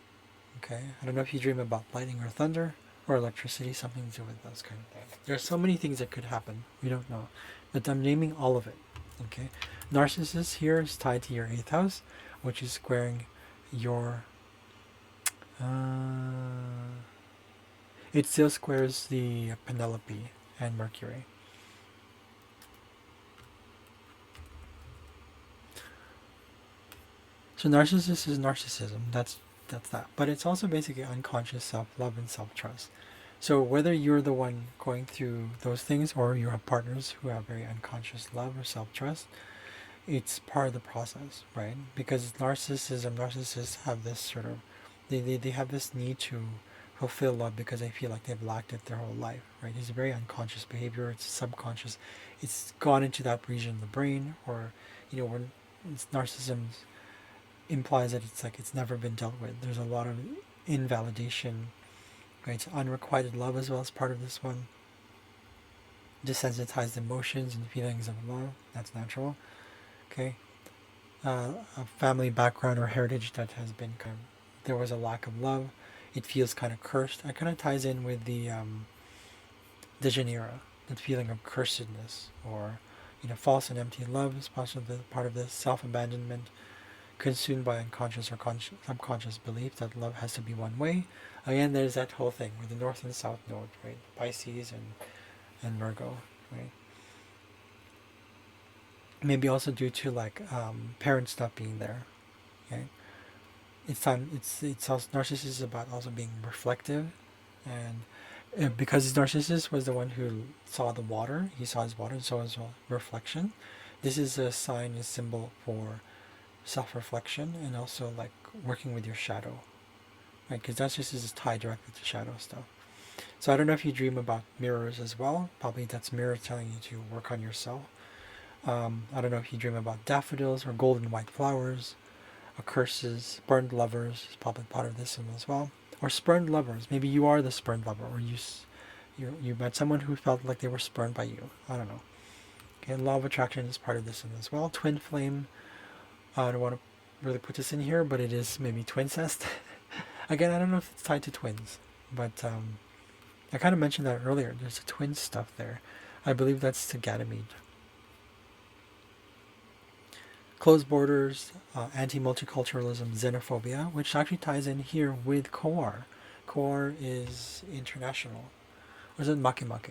Okay, I don't know if you dream about lightning or thunder or electricity, something to do with those kind of things. There's so many things that could happen. We don't know, but I'm naming all of it. Okay, Narcissus here is tied to your 8th house, which is squaring your. It still squares the Penelope and Mercury. So Narcissus is narcissism. That's that. But it's also basically unconscious self-love and self-trust. So whether you're the one going through those things or you have partners who have very unconscious love or self-trust, it's part of the process, right? Because narcissists have this sort of, they have this need to fulfill love because they feel like they've lacked it their whole life, right? It's a very unconscious behavior. It's subconscious. It's gone into that region of the brain, or, when it's narcissism implies that it's like it's never been dealt with. There's a lot of invalidation, right? So unrequited love as well as part of this one. Desensitized emotions and feelings of love. That's natural. Okay. A family background or heritage that has been there was a lack of love. It feels kind of cursed. It kind of ties in with the Janeiro, that feeling of cursedness, or false and empty love is possibly part of this. Self-abandonment, consumed by unconscious or subconscious belief that love has to be one way. Again, there's that whole thing with the North and South Node, right? Pisces and Virgo, right? Maybe also due to like parents not being there, okay? It's time. It's also narcissist is about also being reflective, and because narcissist was the one who saw the water, he saw his water and saw his reflection. This is a sign, a symbol for self-reflection and also like working with your shadow, right? Because narcissist is tied directly to shadow stuff. So I don't know if you dream about mirrors as well. Probably that's mirror telling you to work on yourself. I don't know if you dream about daffodils or golden white flowers, or curses, spurned lovers is probably part of this one as well. Or spurned lovers. Maybe you are the spurned lover, or you met someone who felt like they were spurned by you. I don't know. Okay, law of attraction is part of this one as well. Twin flame. I don't want to really put this in here, but it is maybe twincest. Again, I don't know if it's tied to twins, but I kind of mentioned that earlier. There's a twin stuff there. I believe that's to Ganymede. Closed borders, anti-multiculturalism, xenophobia, which actually ties in here with Koar. Koar is international. Or is it Makemake?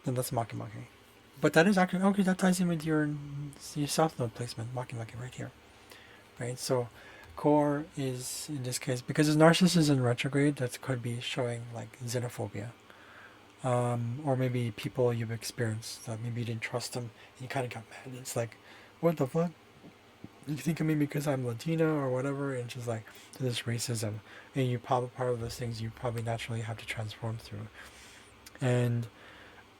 Then that's Makemake. But that is actually, okay, that ties in with your South Node placement, Makemake right here. Right, so core is, in this case, because it's narcissism retrograde, that could be showing like xenophobia. Or maybe people you've experienced that maybe you didn't trust them, and you kind of got mad. It's like, what the fuck? You think of me because I'm Latina or whatever, and just like this racism, and you probably part of those things you probably naturally have to transform through, and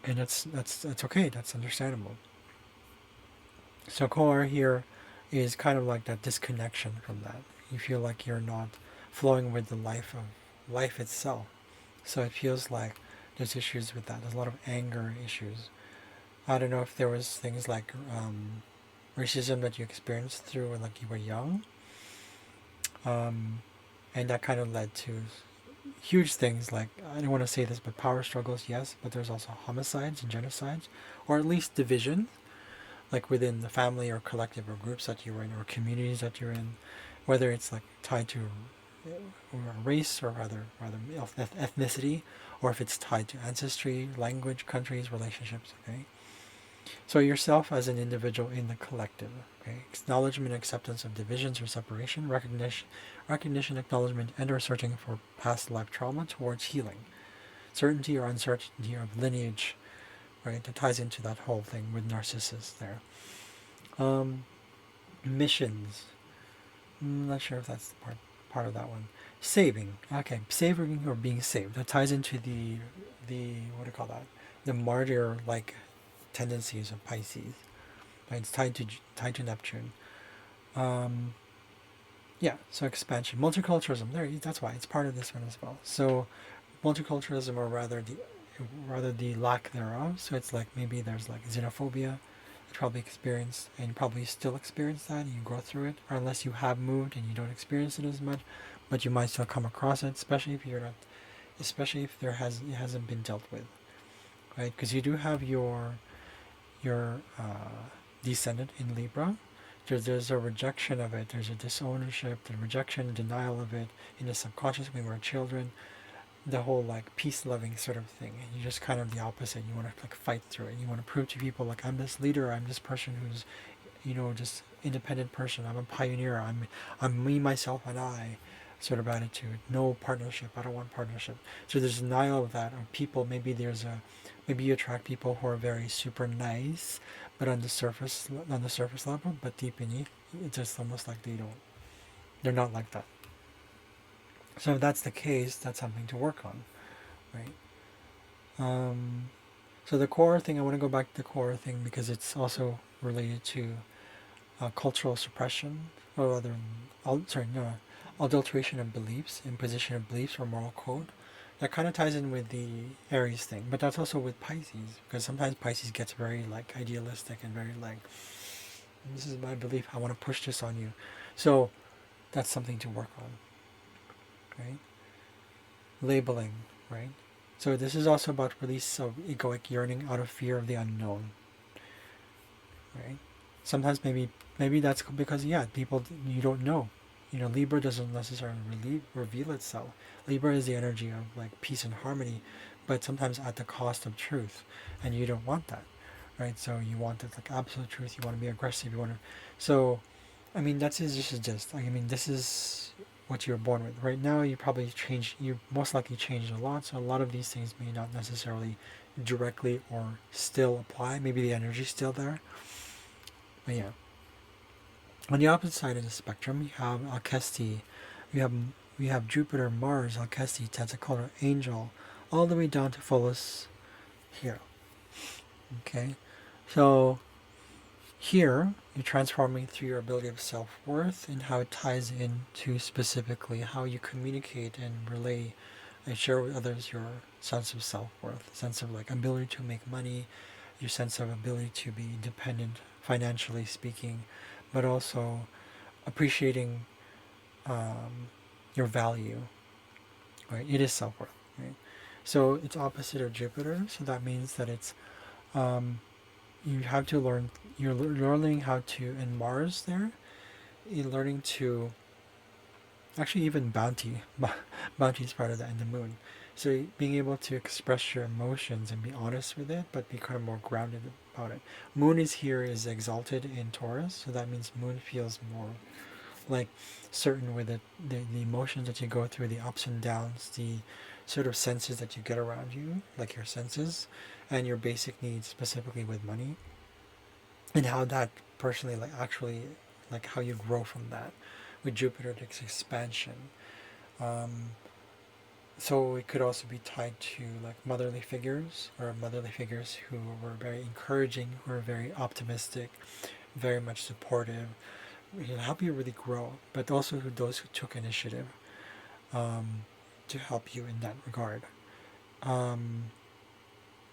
that's okay. That's understandable. So core here is kind of like that disconnection from that. You feel like you're not flowing with the life of life itself. So it feels like there's issues with that. There's a lot of anger issues. I don't know if there was things like racism that you experienced through when like you were young, um, and that kind of led to huge things like, I don't want to say this, but power struggles, yes, but there's also homicides and genocides, or at least division, like within the family or collective or groups that you're in or communities that you're in, whether it's like tied to race or rather ethnicity, or if it's tied to ancestry, language, countries, relationships. Okay, so yourself as an individual in the collective. Okay, acknowledgement, acceptance of divisions or separation, recognition, acknowledgement, and/or searching for past life trauma towards healing, certainty or uncertainty of lineage. Right, that ties into that whole thing with Narcissus there. Um, Missions. I'm not sure if that's the part of that one. Saving. Okay, saving or being saved. That ties into the what do you call that? The martyr like tendencies of Pisces. Right? It's tied to Neptune. Um, yeah. So expansion, multiculturalism. There. That's why it's part of this one as well. So multiculturalism, or rather the lack thereof. So it's like maybe there's like xenophobia, probably experienced and probably still experience that, and you go through it, or unless you have moved and you don't experience it as much, but you might still come across it, especially if you're not, especially if it hasn't been dealt with, right? Because you do have your descendant in Libra. There's a rejection of it. There's a disownership, the rejection, denial of it in the subconscious when we're children. The whole like peace loving sort of thing, and you just kind of the opposite. You want to like fight through it. You want to prove to people like, I'm this leader, I'm this person who's, just independent person. I'm a pioneer. I'm me, myself, and I sort of attitude. No partnership. I don't want partnership. So there's denial of that. Of people, maybe you attract people who are very super nice, but on the surface level, but deep beneath, it's just almost like they're not like that. So if that's the case, that's something to work on, right? So the core thing, I want to go back to the core thing because it's also related to cultural suppression, or rather, adulteration of beliefs, imposition of beliefs or moral code. That kind of ties in with the Aries thing, but that's also with Pisces, because sometimes Pisces gets very like idealistic and very like, this is my belief, I want to push this on you. So that's something to work on, right? Labeling, right? So this is also about release of egoic yearning out of fear of the unknown, right? Sometimes maybe that's because, yeah, people, you don't know. Libra doesn't necessarily reveal itself. Libra is the energy of like peace and harmony, but sometimes at the cost of truth, and you don't want that, right? So you want the like absolute truth. You want to be aggressive. You want to. So, I mean, just. I mean, this is what you're born with. Right now, you probably change. You most likely changed a lot. So a lot of these things may not necessarily directly or still apply. Maybe the energy's still there. But yeah. On the opposite side of the spectrum, you have Alcesti. We have we have Jupiter, Mars, Alcesti, Tentacular, Angel, all the way down to Pholus here. Okay, so here you're transforming through your ability of self-worth and how it ties into specifically how you communicate and relay and share with others your sense of self-worth, sense of like ability to make money, your sense of ability to be independent financially speaking, but also appreciating um, your value, right? It is self-worth, right? So it's opposite of Jupiter, so that means that it's um, you have to learn. You're learning how to, in Mars there. You're learning to actually even bounty. Bounty is part of that in the moon. So being able to express your emotions and be honest with it, but be kind of more grounded about it. Moon is exalted in Taurus, so that means moon feels more like certain with the emotions that you go through, the ups and downs, sort of senses that you get around you, like your senses and your basic needs, specifically with money, and how that personally, like actually, like how you grow from that. With Jupiter, it's expansion. Um, so it could also be tied to like motherly figures, or motherly figures who were very encouraging, who were very optimistic, very much supportive, will help you really grow, but also those who took initiative um, to help you in that regard. Um,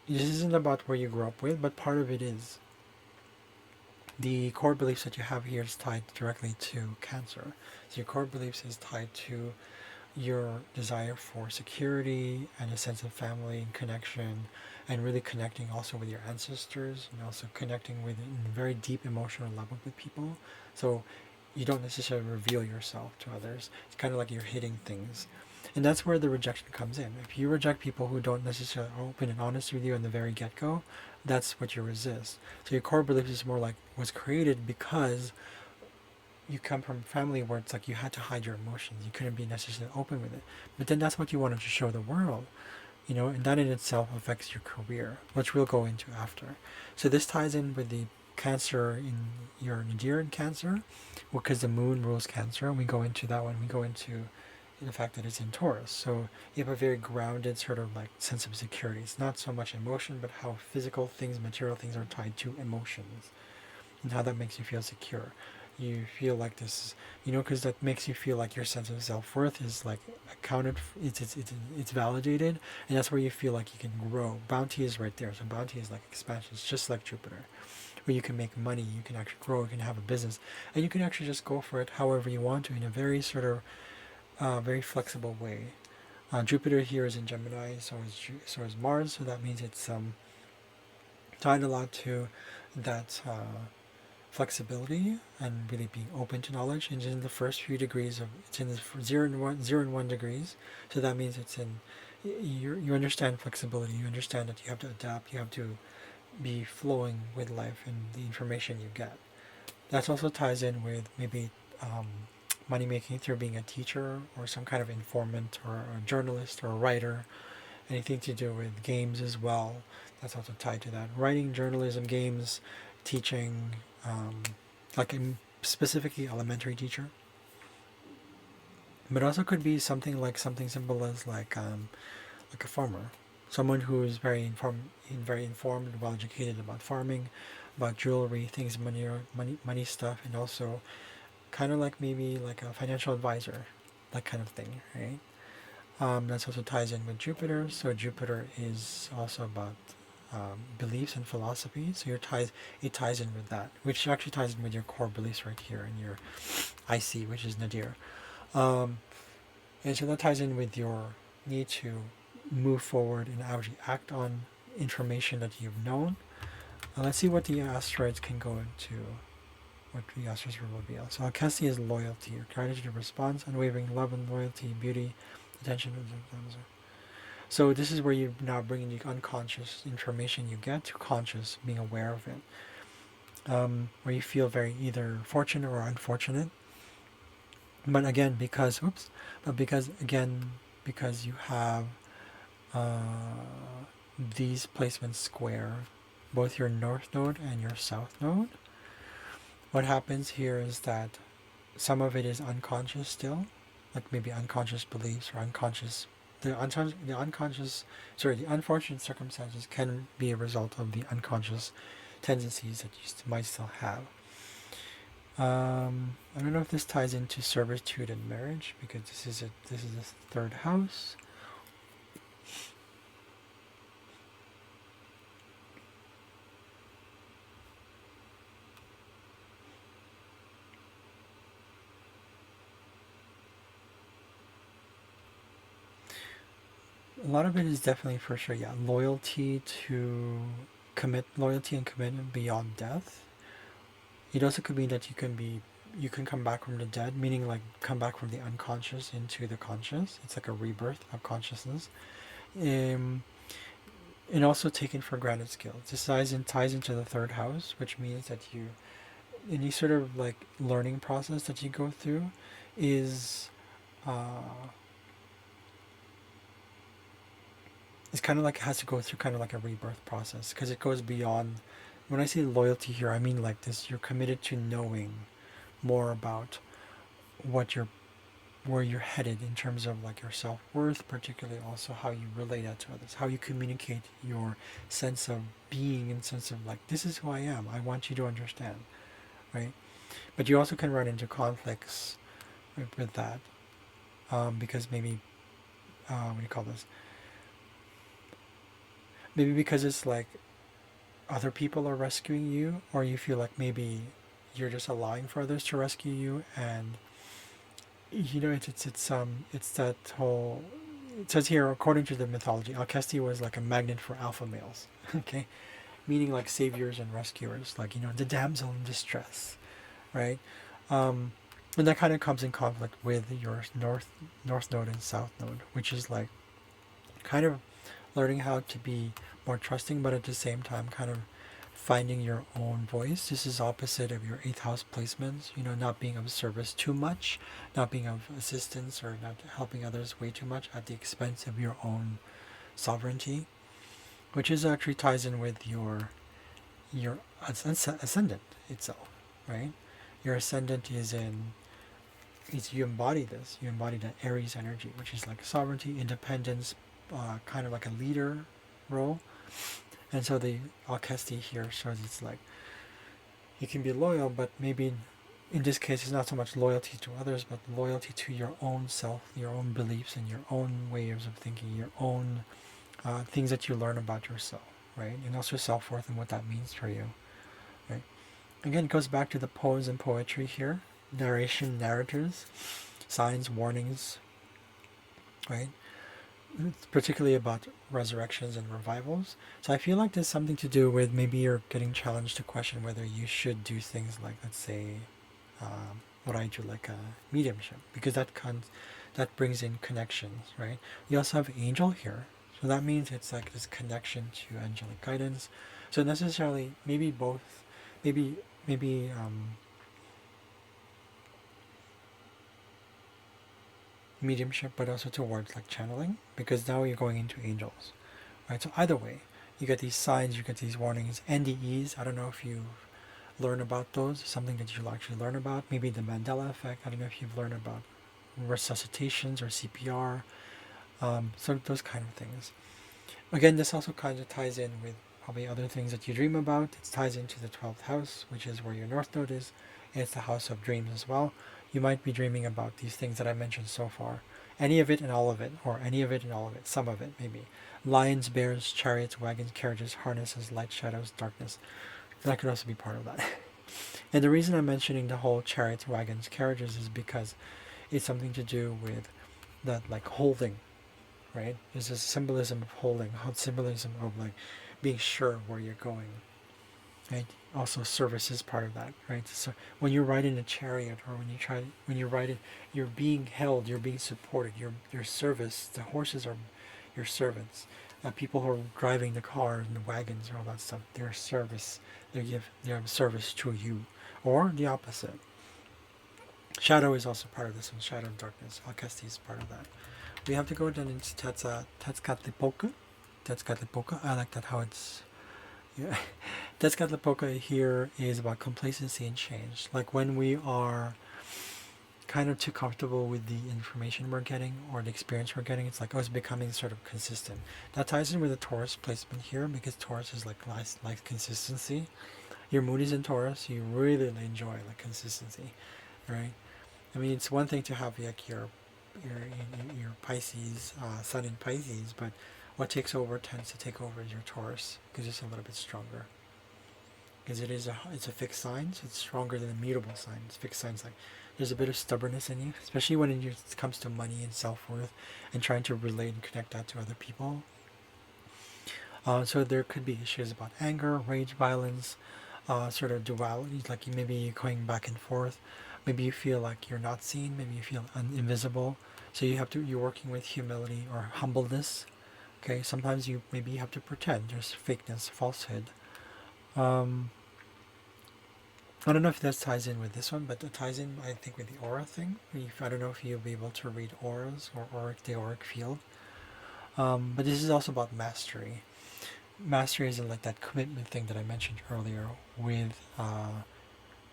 this isn't about where you grew up with, but part of it is. The core beliefs that you have here is tied directly to Cancer. So your core beliefs is tied to your desire for security and a sense of family and connection, and really connecting also with your ancestors, and also connecting with in a very deep emotional level with people. So you don't necessarily reveal yourself to others. It's kind of like you're hiding things. And that's where the rejection comes in. If you reject people who don't necessarily open and honest with you in the very get-go, that's what you resist. So your core belief is more like was created because you come from a family where it's like you had to hide your emotions. You couldn't be necessarily open with it. But then that's what you wanted to show the world, and that in itself affects your career, which we'll go into after. So this ties in with the Cancer in your nadir in Cancer, because the moon rules Cancer, and we go into that when we go into the fact that it's in Taurus. So you have a very grounded sort of like sense of security. It's not so much emotion, but how physical things, material things are tied to emotions, and how that makes you feel secure. You feel like this, because that makes you feel like your sense of self-worth is like accounted for, it's validated, and that's where you feel like you can grow. Bounty is right there. So bounty is like expansion. It's just like Jupiter, where you can make money, you can actually grow, you can have a business, and you can actually just go for it however you want to, in a very sort of very flexible way. Jupiter here is in Gemini, so is Mars, so that means it's tied a lot to that flexibility and really being open to knowledge. And in the first few degrees of it's in the 0 and 1 degrees, so that means it's in you understand flexibility. You understand that you have to adapt. You have to be flowing with life and the information you get. That also ties in with maybe um, money making through being a teacher or some kind of informant or a journalist or a writer. Anything to do with games as well. That's also tied to that. Writing, journalism, games, teaching, like a specifically elementary teacher. But also could be something like something simple as like a farmer, someone who is very informed and well educated about farming, about jewelry, things, money stuff, and also kind of like maybe like a financial advisor, that kind of thing, right? That also ties in with Jupiter. So Jupiter is also about beliefs and philosophy. So it ties in with that, which actually ties in with your core beliefs right here in your IC, which is Nadir. Um, and so that ties in with your need to move forward and actually act on information that you've known. Let's see what the asteroids can go into, what the asteroids will reveal. So Alkesi is loyalty, your gratitude of response, unwavering love and loyalty, beauty, attention. So this is where you now bring in the unconscious information you get to conscious, being aware of it. Where you feel very either fortunate or unfortunate. But again, because you have these placements square both your north node and your south node, what happens here is that some of it is unconscious still, like maybe unconscious beliefs or the unfortunate circumstances can be a result of the unconscious tendencies that you might still have. I don't know if this ties into servitude and marriage, because this is the third house. A lot of it is definitely for sure, yeah, loyalty and commitment beyond death. It also could mean that you can come back from the dead, meaning like come back from the unconscious into the conscious. It's like a rebirth of consciousness. Um, and also taken for granted skills. This ties into the third house, which means that any sort of like learning process that you go through is uh, it's kind of like it has to go through kind of like a rebirth process, because it goes beyond. When I say loyalty here, I mean like this: you're committed to knowing more about what you're where you're headed in terms of like your self-worth, particularly also how you relate that to others, how you communicate your sense of being and sense of like, this is who I am, I want you to understand, right? But you also can run into conflicts with that, because maybe what do you call this, maybe because it's like other people are rescuing you, or you feel like maybe you're just allowing for others to rescue you. And it's that whole, it says here, according to the mythology, Alcesti was like a magnet for alpha males. Okay, meaning like saviors and rescuers, like the damsel in distress, right? um and that kind of comes in conflict with your north node and south node, which is like kind of learning how to be more trusting, but at the same time kind of finding your own voice. This is opposite of your eighth house placements, not being of service too much, not being of assistance, or not helping others way too much at the expense of your own sovereignty, which is actually ties in with your ascendant itself, right? Your ascendant is you embody this. You embody that Aries energy, which is like sovereignty, independence, kind of like a leader role. And so the Alcesti here shows it's like you can be loyal, but maybe in this case it's not so much loyalty to others, but loyalty to your own self, your own beliefs, and your own ways of thinking, your own things that you learn about yourself, right? And also self-worth and what that means for you, right? Again, it goes back to the poems and poetry here, narration, narratives, signs, warnings, right? It's particularly about resurrections and revivals. So I feel like there's something to do with maybe you're getting challenged to question whether you should do things like, let's say, what I do, like a mediumship, because that brings in connections, right? You also have angel here, so that means it's like this connection to angelic guidance. So necessarily, maybe both, maybe maybe mediumship, but also towards like channeling, because now you're going into angels, right? So either way, you get these signs, you get these warnings. NDEs, I don't know if you learn about those, something that you'll actually learn about. Maybe the Mandela effect, I don't know if you've learned about resuscitations or CPR, so those kind of things. Again, this also kind of ties in with probably other things that you dream about. It ties into the 12th house, which is where your north node is, and it's the house of dreams as well. You might be dreaming about these things that I mentioned so far. Any of it and all of it, or any of it and all of it, some of it maybe. Lions, bears, chariots, wagons, carriages, harnesses, light, shadows, darkness. That could also be part of that. And the reason I'm mentioning the whole chariots, wagons, carriages is because it's something to do with that, like holding, right? There's a symbolism of holding, symbolism of like being sure where you're going, right? Also, service is part of that, right? So when you ride in a chariot, or when you ride it, you're being held, you're being supported. Your service, the horses are your servants. People who are driving the cars and the wagons and all that stuff, they're service. They have service to you, or the opposite. Shadow is also part of this one. Shadow and darkness. Alcesti is part of that. We have to go then into Tezcatlipoca. Tezcatlipoca. I like that how it's. Yeah. Tezcatlipoca here is about complacency and change. Like when we are kind of too comfortable with the information we're getting or the experience we're getting, it's like, oh, it's becoming sort of consistent. That ties in with the Taurus placement here, because Taurus is like life consistency. Your moon is in Taurus, you really enjoy like consistency, right? I mean, it's one thing to have like your Pisces, Sun in Pisces, but what takes over tends to take over is your Taurus, because it's a little bit stronger. Because it's a fixed sign, so it's stronger than a mutable sign. It's fixed signs, like there's a bit of stubbornness in you, especially when it comes to money and self-worth and trying to relate and connect that to other people. So there could be issues about anger, rage, violence, sort of duality, like maybe you're going back and forth. Maybe you feel like you're not seen. Maybe you feel invisible. So you're working with humility or humbleness. Okay, sometimes you maybe have to pretend. There's fakeness, falsehood. Um, I don't know if that ties in with this one, but it ties in, I think, with the aura thing. I don't know if you'll be able to read auras or the auric field. But this is also about mastery. Mastery is like that commitment thing that I mentioned earlier with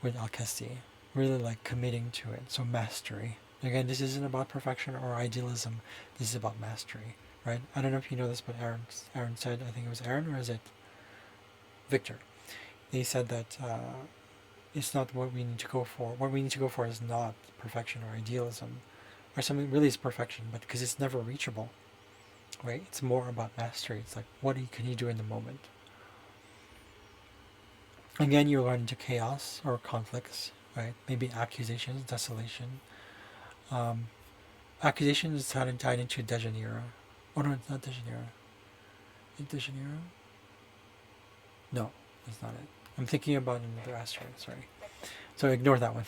Alcesti. Really like committing to it. So mastery. Again, this isn't about perfection or idealism. This is about mastery, right? I don't know if you know this, but Aaron said, I think it was Aaron, or is it Victor? They said that it's not what we need to go for. What we need to go for is not perfection or idealism, or something really is perfection, but because it's never reachable, right? It's more about mastery. It's like can you do in the moment. Again, you run into chaos or conflicts, right? Maybe accusations, desolation. Um, accusation is tied into Dejanira. Oh no, it's not Dejanira. Is it Dejanira? No, that's not it. I'm thinking about another asteroid. Sorry. So ignore that one.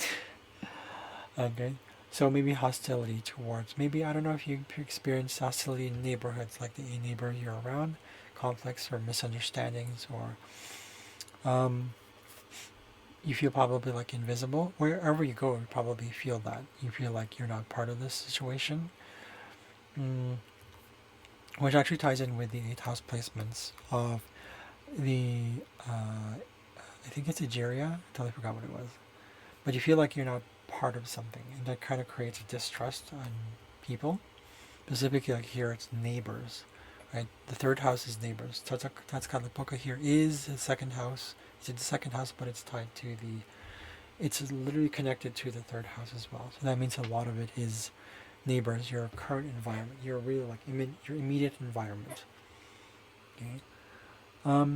Okay. So maybe hostility towards, maybe, I don't know if you experience hostility in neighborhoods, like the neighbor you're around, conflicts or misunderstandings, or you feel probably like invisible. Wherever you go, you probably feel that. You feel like you're not part of this situation. Mm, which actually ties in with the 8th house placements of the, I think it's Egeria. I totally forgot what it was. But you feel like you're not part of something, and that kind of creates a distrust on people. Specifically, like here, it's neighbors, right? The 3rd house is neighbors. Tazkatlipoca here is the 2nd house. It's in the 2nd house, but it's tied to the. It's literally connected to the 3rd house as well. So that means a lot of it is neighbors, your current environment, your really like your immediate environment. Okay.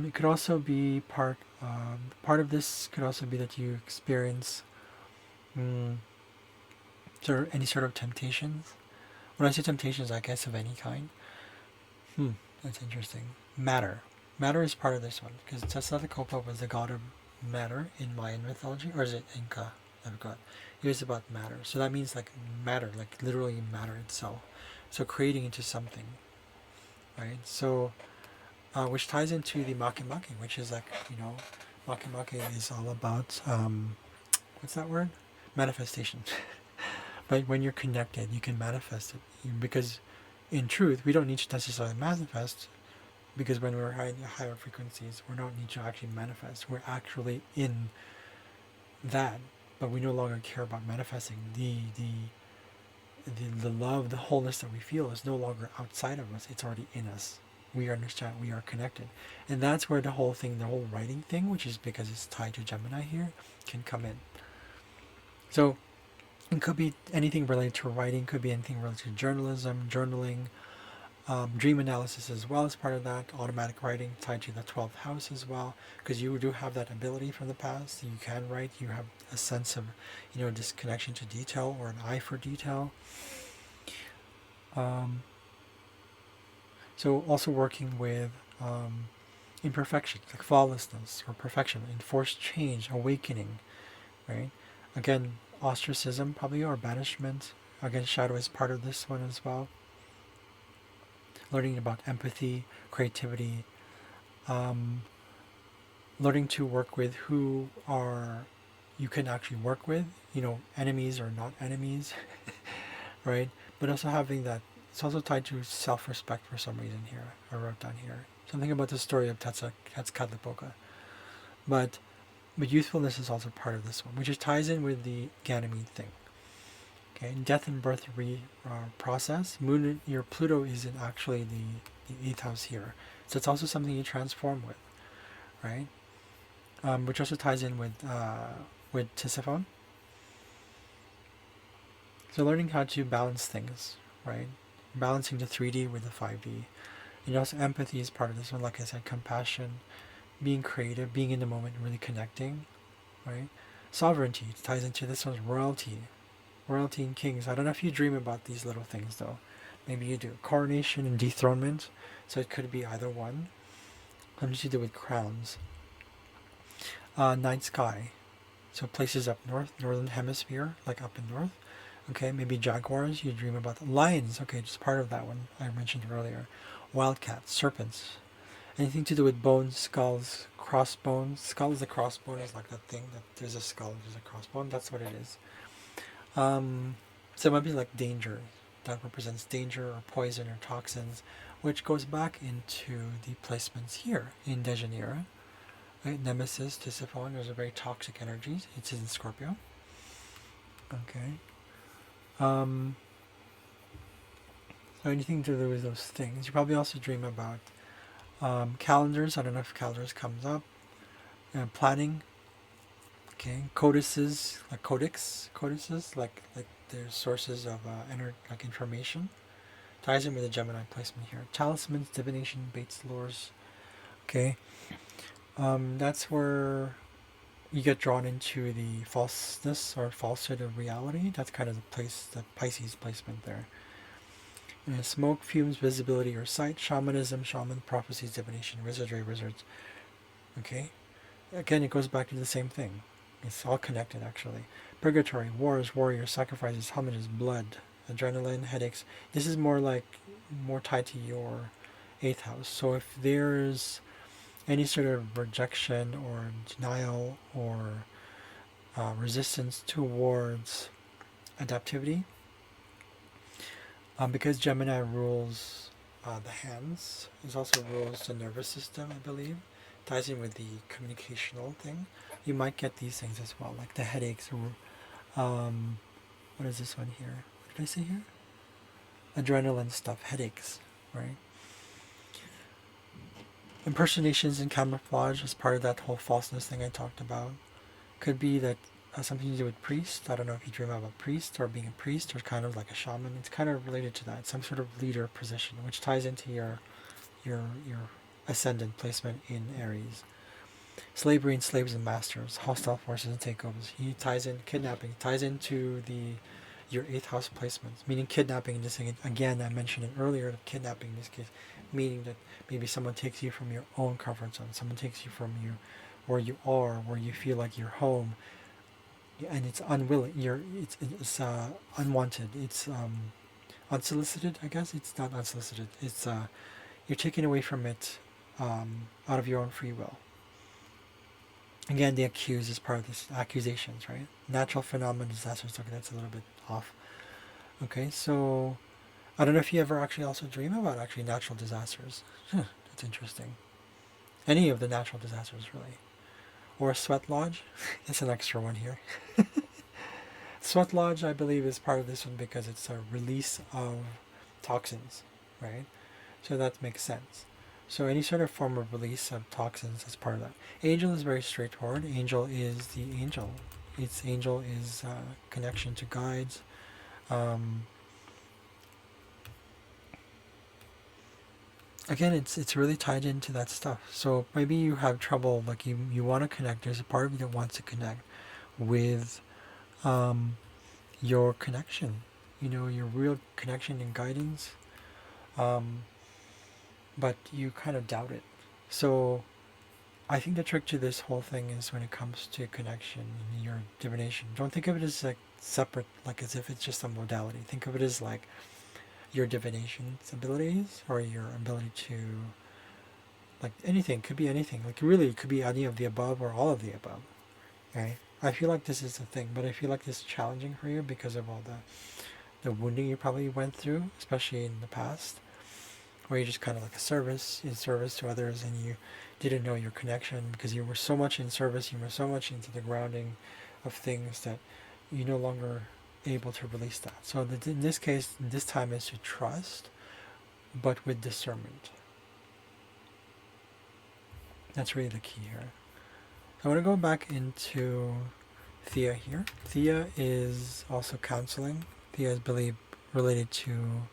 It could also be part of this could also be that you experience any sort of temptations. When I say temptations, I guess of any kind. That's interesting. Matter is part of this one because Tezcatlipoca was the god of matter in Mayan mythology, or is it Inca? I forgot. It was about matter, so that means like matter, like literally matter itself. So creating into something, right? So, which ties into the Makemake, which is like Makemake is all about what's that word? Manifestation. But when you're connected, you can manifest it because, in truth, we don't need to necessarily manifest because when we're higher frequencies, we don't need to actually manifest. We're actually in that, but we no longer care about manifesting. The love, the wholeness that we feel is no longer outside of us. It's already in us. We understand. We are connected, and that's where the whole thing, the whole writing thing, which is because it's tied to Gemini here, can come in. So it could be anything related to writing, could be anything related to journalism, journaling, dream analysis as well as part of that, automatic writing tied to the 12th house as well, because you do have that ability from the past. You can write, you have a sense of, this connection to detail or an eye for detail. So also working with imperfections, like flawlessness or perfection, enforced change, awakening, right? Again, ostracism probably or banishment. Again, shadow is part of this one as well. Learning about empathy, creativity, learning to work with who are you can actually work with, enemies or not enemies, right? But also having that, it's also tied to self-respect for some reason here. I wrote down here something about the story of Tezcatlipoca. But youthfulness is also part of this one, which just ties in with the Ganymede thing. Okay, death and birth process. Your Pluto is in actually the 8th house here, so it's also something you transform with, right? Which also ties in with Tisiphone. So learning how to balance things, right? Balancing the 3D with the 5D. And also empathy is part of this one. Like I said, compassion, being creative, being in the moment, really connecting, right? Sovereignty ties into this one's royalty and kings. I don't know if you dream about these little things though. Maybe you do. Coronation and dethronement. So it could be either one. Something to do with crowns. Night sky. So places up north, northern hemisphere, like up in north. Okay, maybe jaguars. You dream about lions. Okay, just part of that one I mentioned earlier. Wildcats, serpents. Anything to do with bones, skulls, crossbones. Skull is a crossbone. Is like that thing that there's a skull, there's a crossbone. That's what it is. So it might be like danger. that represents danger or poison or toxins, which goes back into the placements here in Dejanira. Right? Nemesis, Tisiphone, those are very toxic energies. It's in Scorpio. Okay. So anything to do with those things. You probably also dream about calendars. I don't know if calendars comes up. Planning. Okay. Codices, like codices, like they're sources of like information. Ties in with the Gemini placement here. Talismans, divination, baits, lures. Okay. That's where you get drawn into the falseness or falsehood of reality. That's kind of the Pisces placement there. Smoke, fumes, visibility, or sight. Shamanism, shaman, prophecies, divination, wizardry, wizards. Okay. Again, it goes back to the same thing. It's all connected, actually. Purgatory, wars, warriors, sacrifices, homages, blood, adrenaline, headaches. This is more tied to your 8th house. So if there's any sort of rejection or denial or resistance towards adaptivity, because Gemini rules the hands, it also rules the nervous system, I believe. Ties in with the communicational thing. You might get these things as well, like the headaches. What is this one here? What did I say here? Adrenaline stuff, headaches, right? Impersonations and camouflage is part of that whole falseness thing I talked about. Could be that something to do with priest. I don't know if you dream about priest or being a priest or kind of like a shaman. It's kind of related to that, some sort of leader position, which ties into your ascendant placement in Aries. Slavery and slaves and masters, hostile forces and takeovers. He ties in kidnapping, ties into your 8th house placements, meaning kidnapping in this thing. Again, I mentioned it earlier, kidnapping in this case, meaning that maybe someone takes you from your own comfort zone, someone takes you from where you are, where you feel like you're home, and it's unwilling, it's unwanted, it's unsolicited, I guess. It's not unsolicited, it's you're taken away from it out of your own free will. Again, the accused is part of this, accusations, right? Natural phenomena, disasters. Okay, that's a little bit off. Okay, so I don't know if you ever actually also dream about actually natural disasters. That's interesting. Any of the natural disasters, really. Or a sweat lodge. It's an extra one here. Sweat lodge, I believe, is part of this one because it's a release of toxins, right? So that makes sense. So any sort of form of release of toxins is part of that. Angel is very straightforward. Angel is the angel. Angel is connection to guides. Again, it's really tied into that stuff. So maybe you have trouble, like you want to connect. There's a part of you that wants to connect with your connection. Your real connection and guidance. But you kind of doubt it. So I think the trick to this whole thing is when it comes to connection and your divination, don't think of it as like separate, like as if it's just a modality. Think of it as like your divination abilities or your ability to, like anything, could be anything. Like really, it could be any of the above or all of the above. Right? I feel like this is the thing, but I feel like this is challenging for you because of all the wounding you probably went through, especially in the past, where you're just kind of like in service to others, and you didn't know your connection because you were so much in service, you were so much into the grounding of things that you're no longer able to release that. So in this case, this time is to trust, but with discernment. That's really the key here. I want to go back into Thea here. Thea is also counseling. Thea is believed related to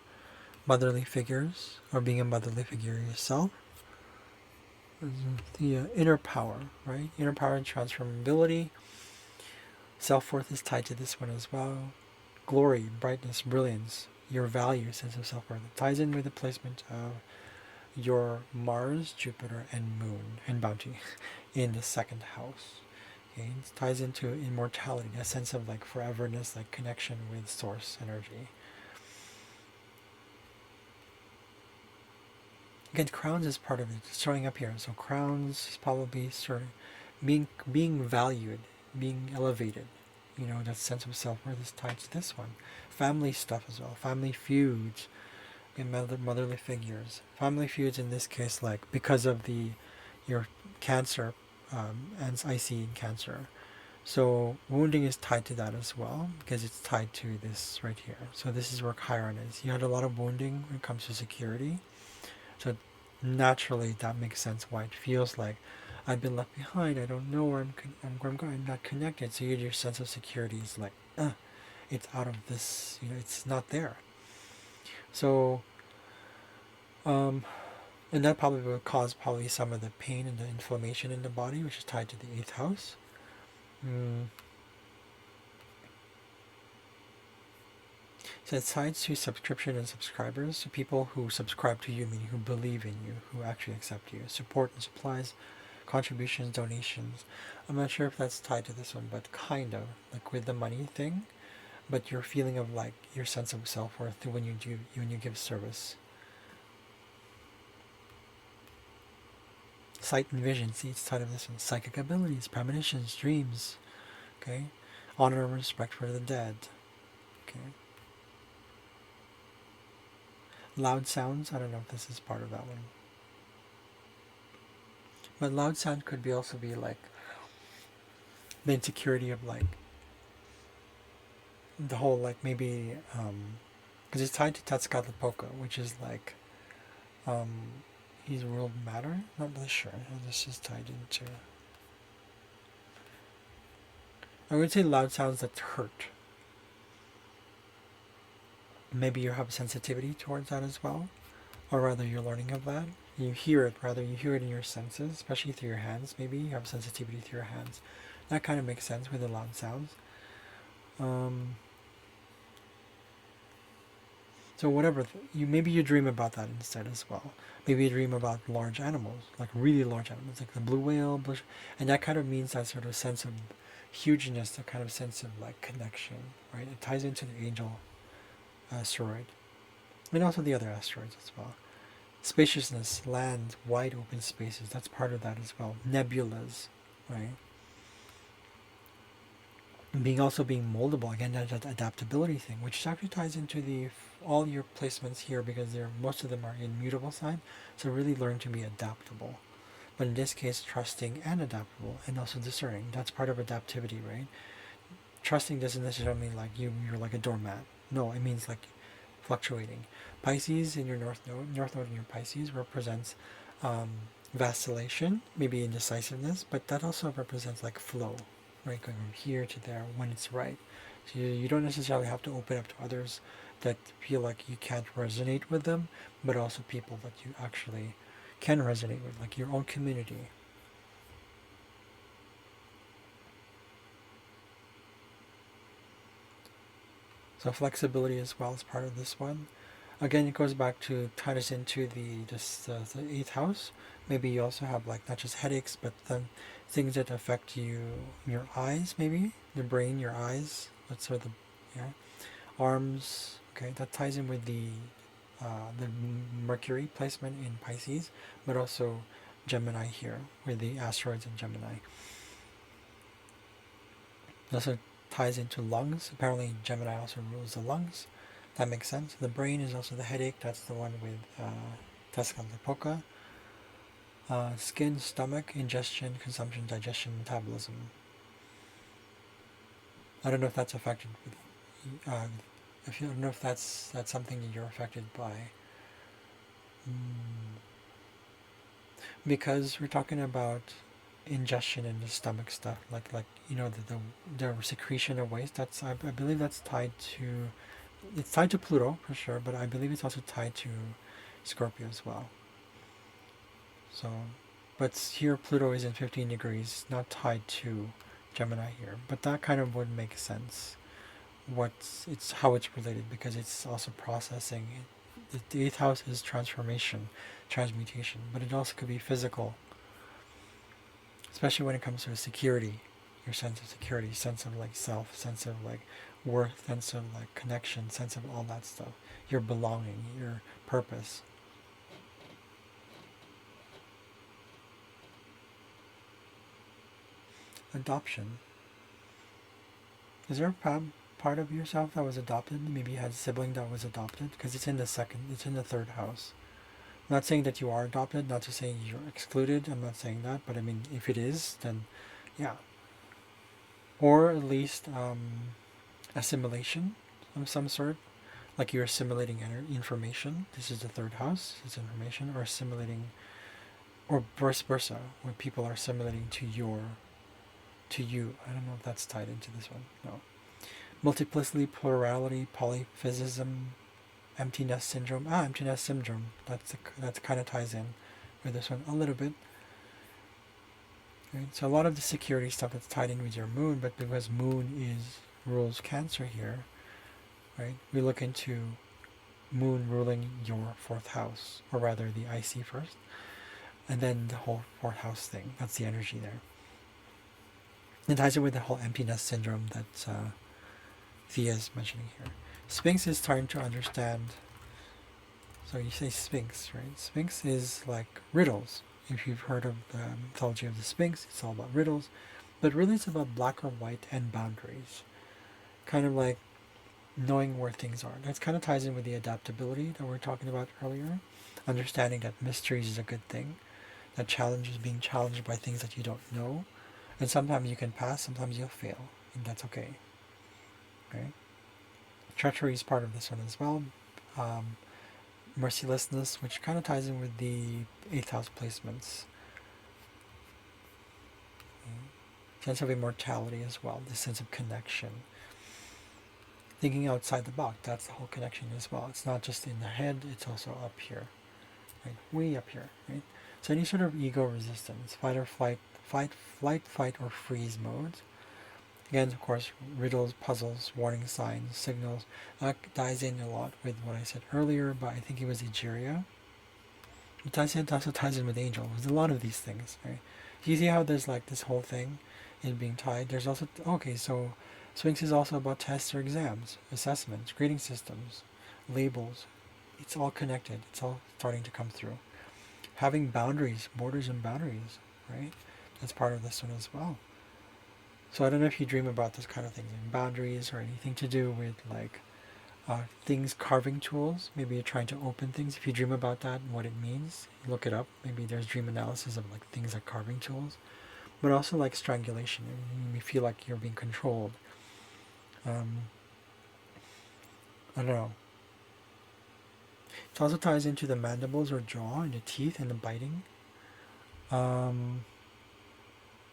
motherly figures or being a motherly figure yourself. The inner power, right? Inner power and transformability. Self-worth is tied to this one as well. Glory, brightness, brilliance, your value, sense of self-worth. It ties in with the placement of your Mars, Jupiter, and Moon, and Bounty in the 2nd house. Okay? It ties into immortality, a sense of like foreverness, like connection with source energy. Again, crowns is part of it. It's showing up here. So crowns is probably sort of being valued, being elevated, you know, that sense of self-worth is tied to this one. Family stuff as well, family feuds, and motherly figures. Family feuds in this case, like because of your cancer, and I see in cancer. So wounding is tied to that as well because it's tied to this right here. So this is where Chiron is. You had a lot of wounding when it comes to security. So naturally that makes sense why it feels like I've been left behind. I don't know where I'm not connected. So your sense of security is like, it's out of this. You know, it's not there. So, and that probably will cause probably some of the pain and the inflammation in the body, which is tied to the eighth house. So it's tied to subscription and subscribers, so people who subscribe to you, meaning who believe in you, who actually accept you. Support and supplies, contributions, donations. I'm not sure if that's tied to this one, but kind of, like with the money thing, but your feeling of like your sense of self-worth when you give service. Sight and vision, see, it's tied to this one. Psychic abilities, premonitions, dreams, okay? Honor and respect for the dead, okay? Loud sounds, I don't know if this is part of that one. But loud sound could be also be like the insecurity of like the whole like maybe because it's tied to Tezcatlipoca, which is like um he's world matter. Not really sure how this is tied into. I would say loud sounds that hurt. Maybe you have sensitivity towards that as well, or rather you're learning of that. You hear it, rather you hear it in your senses, especially through your hands. Maybe you have sensitivity through your hands. That kind of makes sense with the loud sounds. So whatever you maybe you dream about that instead as well. Maybe you dream about large animals, like really large animals, like the blue whale, and that kind of means that sort of sense of hugeness, that kind of sense of like connection, right? It ties into the angel asteroid, and also the other asteroids as well. Spaciousness, land, wide open spaces, that's part of that as well. Nebulas, right? Being moldable, again, that adaptability thing, which actually ties into the all your placements here because most of them are in mutable sign. So really learn to be adaptable, but in this case trusting and adaptable, and also discerning. That's part of adaptivity, right? Trusting doesn't necessarily mean like you're like a doormat. No, it means like fluctuating. Pisces in your north node in your Pisces represents vacillation, maybe indecisiveness, but that also represents like flow, right? Going from here to there when it's right. So you don't necessarily have to open up to others that feel like you can't resonate with them, but also people that you actually can resonate with, like your own community. So flexibility as well is part of this one. Again, it goes back to tie us into the eighth house. Maybe you also have like not just headaches, but then things that affect you, your eyes, maybe your brain, your eyes. That's sort of arms. Okay, that ties in with the Mercury placement in Pisces, but also Gemini here with the asteroids in Gemini. It also ties into lungs. Apparently, Gemini also rules the lungs. That makes sense. The brain is also the headache. That's the one with Tezcatlipoca. Skin, stomach, ingestion, consumption, digestion, metabolism. I don't know if that's affected with. If you don't know if that's something that you're affected by. Because we're talking about ingestion and the stomach stuff, like you know the secretion of waste. That's I believe that's tied to. It's tied to Pluto for sure, but I believe it's also tied to Scorpio as well. So, but here Pluto is in 15 degrees, not tied to Gemini here. But that kind of would make sense. It's how it's related because it's also processing. The eighth house is transformation, transmutation, but it also could be physical, especially when it comes to security, your sense of security, sense of like self, sense of like worth, sense of like connection, sense of all that stuff, your belonging, your purpose. Adoption. Is there a part of yourself that was adopted? Maybe you had a sibling that was adopted? Because it's in the third house. I'm not saying that you are adopted, not to say you're excluded. I'm not saying that, but I mean, if it is, then yeah. Or at least assimilation of some sort, like you're assimilating information. This is the third house, it's information, or assimilating, or vice versa, when people are assimilating to you. I don't know if that's tied into this one. No. Multiplicity, plurality, polyphysism, empty nest syndrome. Empty nest syndrome. That's kind of ties in with this one a little bit. Right? So a lot of the security stuff that's tied in with your moon, but because moon rules Cancer here, right? We look into moon ruling your fourth house, or rather the IC first, and then the whole fourth house thing. That's the energy there. It ties in with the whole empty nest syndrome that Thea is mentioning here. Sphinx is starting to understand. So you say Sphinx, right? Sphinx is like riddles. If you've heard of the mythology of the Sphinx, it's all about riddles. But really it's about black or white and boundaries. Kind of like knowing where things are. That kind of ties in with the adaptability that we were talking about earlier. Understanding that mysteries is a good thing. That challenge is being challenged by things that you don't know. And sometimes you can pass, sometimes you'll fail. And that's okay. Right? Treachery is part of this one as well. Mercilessness, which kind of ties in with the 8th house placements. Sense of immortality as well, the sense of connection. Thinking outside the box, that's the whole connection as well. It's not just in the head, it's also up here. Right? Way up here, right? So any sort of ego resistance, fight or flight, fight or freeze modes. Again, of course, riddles, puzzles, warning signs, signals. That ties in a lot with what I said earlier, but I think it was Egeria. It also ties in with Angel. There's a lot of these things, right? Do you see how there's like this whole thing in being tied? There's also, okay, so Sphinx is also about tests or exams, assessments, grading systems, labels. It's all connected. It's all starting to come through. Having boundaries, borders and boundaries, right? That's part of this one as well. So I don't know if you dream about this kind of thing, like boundaries or anything to do with like things, carving tools. Maybe you're trying to open things. If you dream about that and what it means, look it up. Maybe there's dream analysis of like things like carving tools, but also like strangulation. You feel like you're being controlled. I don't know. It also ties into the mandibles or jaw and the teeth and the biting.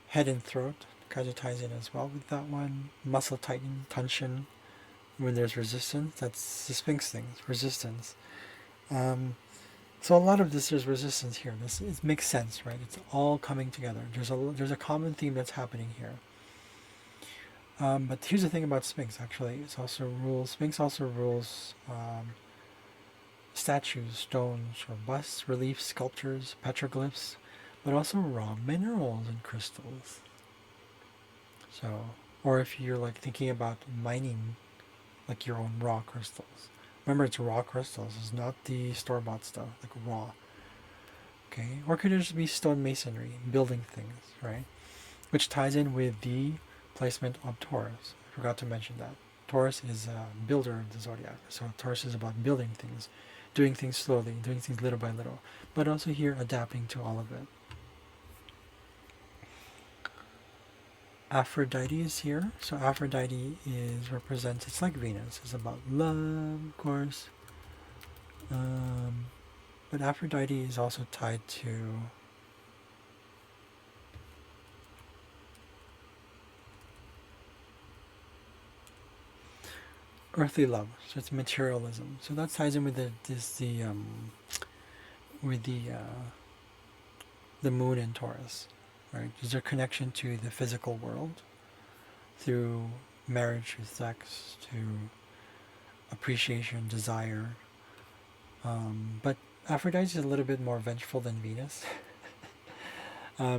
Head and throat kind of ties in as well with that one. Muscle tightening, tension. When there's resistance, that's the Sphinx thing, resistance. So a lot of this, there's resistance here. It makes sense, right? It's all coming together. There's a common theme that's happening here. But here's the thing about Sphinx. Actually, Sphinx also rules statues, stones, or busts, reliefs, sculptures, petroglyphs, but also raw minerals and crystals. So, or if you're like thinking about mining, like your own raw crystals. Remember, it's raw crystals. It's not the store-bought stuff, like raw. Okay, or could it just be stone masonry, building things, right? Which ties in with the placement of Taurus. I forgot to mention that. Taurus is a builder of the zodiac. So Taurus is about building things, doing things slowly, doing things little by little, but also here adapting to all of it. Aphrodite is here. So Aphrodite represents, it's like Venus. It's about love, of course. But Aphrodite is also tied to earthly love. So it's materialism. So that ties in with the moon in Taurus, right? There's a connection to the physical world through marriage, through sex, to appreciation, desire. But Aphrodite is a little bit more vengeful than Venus.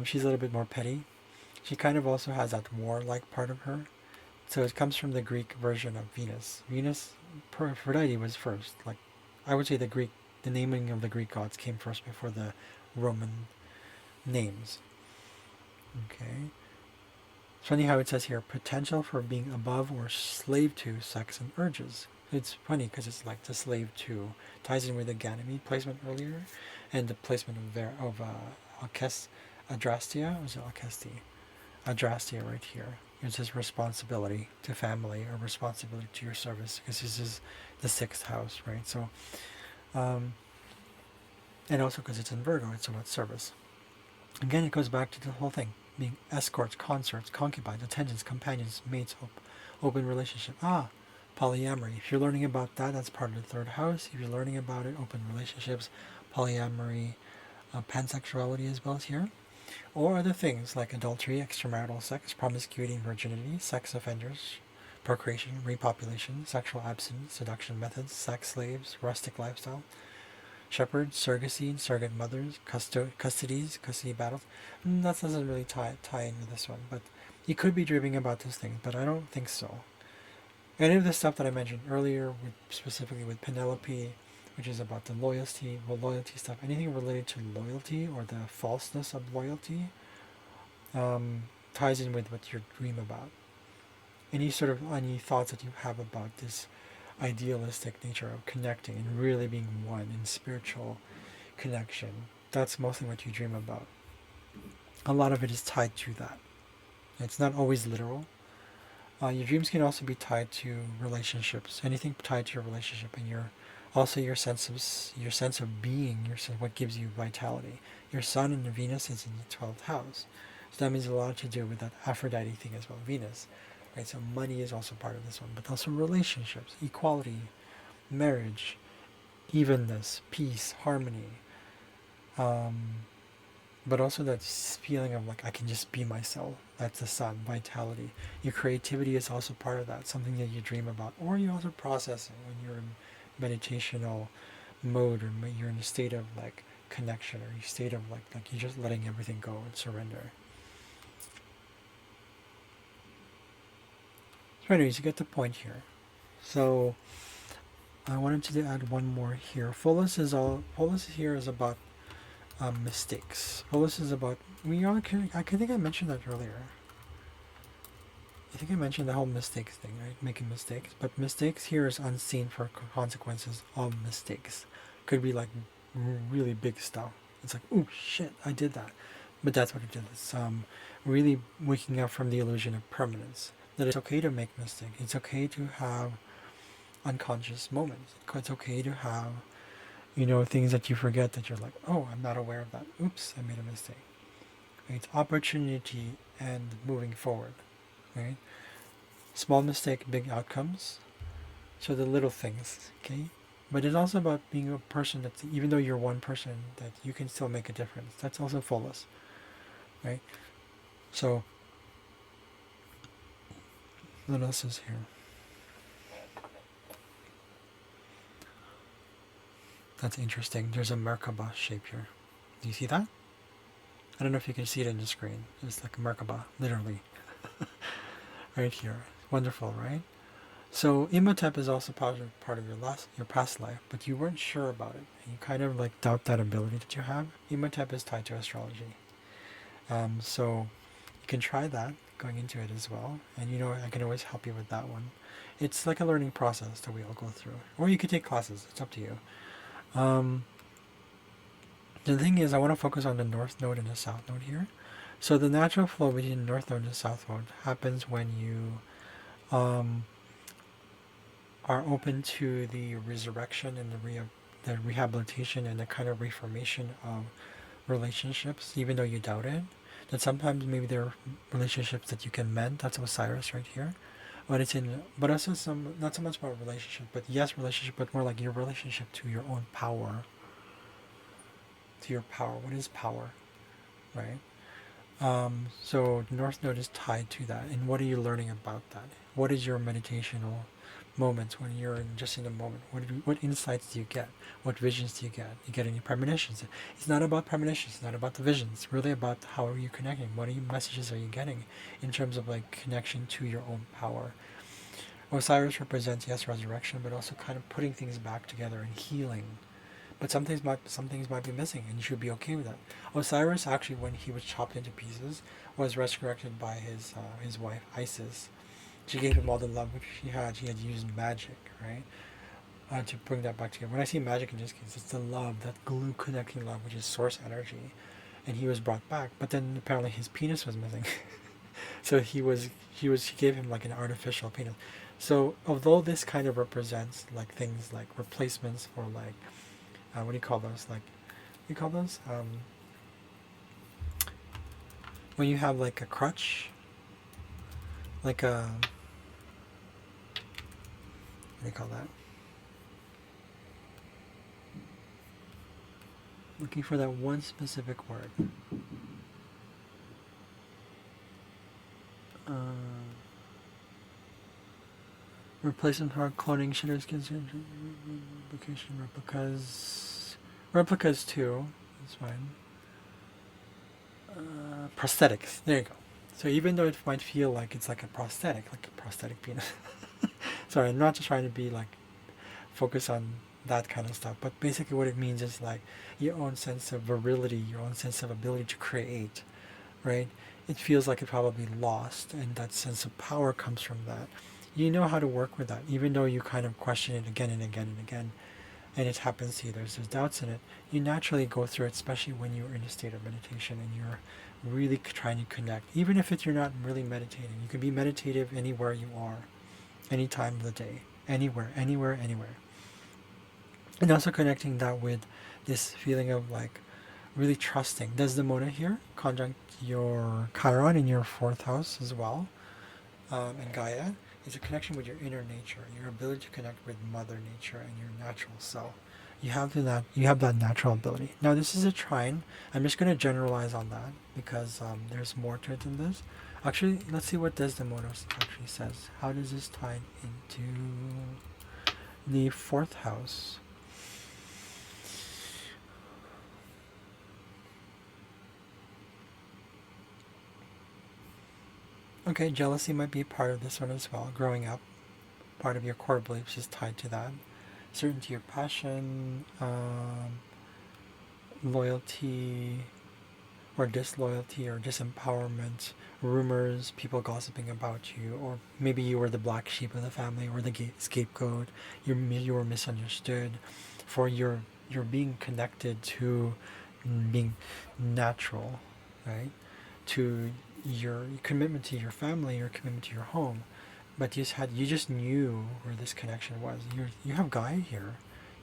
She's a little bit more petty. She kind of also has that warlike part of her. So it comes from the Greek version of Venus. Aphrodite was first. Like, I would say the naming of the Greek gods came first before the Roman names. Okay. It's funny how it says here, potential for being above or slave to sex and urges. It's funny because it's like the slave to ties in with the Ganymede placement earlier, and the placement Adrastia, was it Alcesti? Adrastia right here. It's his responsibility to family or responsibility to your service, because this is the sixth house, right? So, um, and also because it's in Virgo, it's about service. Again, it goes back to the whole thing being escorts, consorts, concubines, attendants, companions, mates, open relationship. Polyamory. If you're learning about that, that's part of the third house. If you're learning about it, open relationships, polyamory, pansexuality as well as here. Or other things like adultery, extramarital sex, promiscuity, virginity, sex offenders, procreation, repopulation, sexual abstinence, seduction methods, sex slaves, rustic lifestyle, shepherds, surrogacy, surrogate mothers, custody battles. That doesn't really tie in with this one, but you could be dreaming about those things, but I don't think so. Any of the stuff that I mentioned earlier, specifically with Penelope, which is about the loyalty stuff, anything related to loyalty or the falseness of loyalty, ties in with what you dream about. Any thoughts that you have about this idealistic nature of connecting and really being one in spiritual connection, that's mostly what you dream about. A lot of it is tied to that. It's not always literal. Your dreams can also be tied to relationships. Anything tied to your relationship and your sense of being, what gives you vitality. Your Sun and Venus is in the 12th house, so that means a lot to do with that Aphrodite thing as well, Venus. Right, so money is also part of this one, but also relationships, equality, marriage, evenness, peace, harmony. But also that feeling of like I can just be myself. That's the Sun, vitality. Your creativity is also part of that, something that you dream about, or you also process it when you're in meditational mode, or you're in a state of like connection, or a state of like you're just letting everything go and surrender. So anyways, you get the point here. So I wanted to add one more here. Fullness here is about mistakes. Fullness is about I think I mentioned that earlier. I think I mentioned the whole mistakes thing, right? Making mistakes. But mistakes here is unseen for consequences of mistakes. Could be like really big stuff. It's like, oh shit, I did that. But that's what it is. It's really waking up from the illusion of permanence. That it's okay to make mistakes. It's okay to have unconscious moments. It's okay to have, things that you forget that you're like, oh, I'm not aware of that. Oops, I made a mistake. It's opportunity and moving forward. Right? Small mistake, big outcomes. So the little things, okay? But it's also about being a person that, even though you're one person, that you can still make a difference. That's also fullness, right? So, what else is here? That's interesting. There's a Merkaba shape here. Do you see that? I don't know if you can see it in the screen. It's like a Merkaba, literally. Right here. Wonderful, right? So Imhotep is also part of your past life, but you weren't sure about it. And you kind of like doubt that ability that you have. Imhotep is tied to astrology. So you can try that going into it as well. And I can always help you with that one. It's like a learning process that we all go through. Or you could take classes. It's up to you. The thing is, I want to focus on the north node and the south node here. So the natural flow between the north node and the south node happens when you are open to the resurrection and the rehabilitation and the kind of reformation of relationships, even though you doubt it. That sometimes maybe there are relationships that you can mend. That's Osiris right here. But also not so much about relationship, but yes, relationship, but more like your relationship to your own power. To your power. What is power? Right? So North Node is tied to that. And what are you learning about that? What is your meditational moments when you're just in the moment? What insights do you get? What visions do you get? You get any premonitions? It's not about premonitions. It's not about the visions. It's really about how are you connecting? What messages are you getting in terms of like connection to your own power? Osiris represents, yes, resurrection, but also kind of putting things back together and healing. But some things might be missing, and you should be okay with that. Osiris actually, when he was chopped into pieces, was resurrected by his wife Isis. She gave him all the love which she had. She had used magic, right, to bring that back together. When I see magic in this case, it's the love, that glue connecting love, which is source energy, and he was brought back. But then apparently his penis was missing, so she gave him like an artificial penis. So although this kind of represents like things like replacements for like what do you call those? Like you call those when you have like a crutch, like a what do you call that? Looking for that one specific word. Uh, Replacement hard cloning shitters replication replicas too. That's fine. Prosthetics. There you go. So even though it might feel like it's like a prosthetic penis. Sorry, I'm not just trying to be like focus on that kind of stuff, but basically what it means is like your own sense of virility, your own sense of ability to create, right? It feels like it probably lost, and that sense of power comes from that. You know how to work with that, even though you kind of question it again and again and again, and it happens to you. There's doubts in it. You naturally go through it, especially when you're in a state of meditation and you're really trying to connect. Even if you're not really meditating, you can be meditative anywhere you are, any time of the day, anywhere, anywhere, anywhere. And also connecting that with this feeling of like really trusting. Desdemona here, conjunct your Chiron in your fourth house as well, and Gaia, is a connection with your inner nature, your ability to connect with Mother Nature and your natural self. You have that natural ability. Now this is a trine. I'm just going to generalize on that because there's more to it than this. Actually, let's see what Desdemona actually says. How does this tie into the fourth house? Okay, jealousy might be part of this one as well. Growing up, part of your core beliefs is tied to that. Certainty of passion, loyalty or disloyalty or disempowerment, rumors, people gossiping about you, or maybe you were the black sheep of the family or the scapegoat. You were misunderstood for your being connected to being natural, right? To your commitment to your family, your commitment to your home, but you just knew where this connection was. You have Gaia here.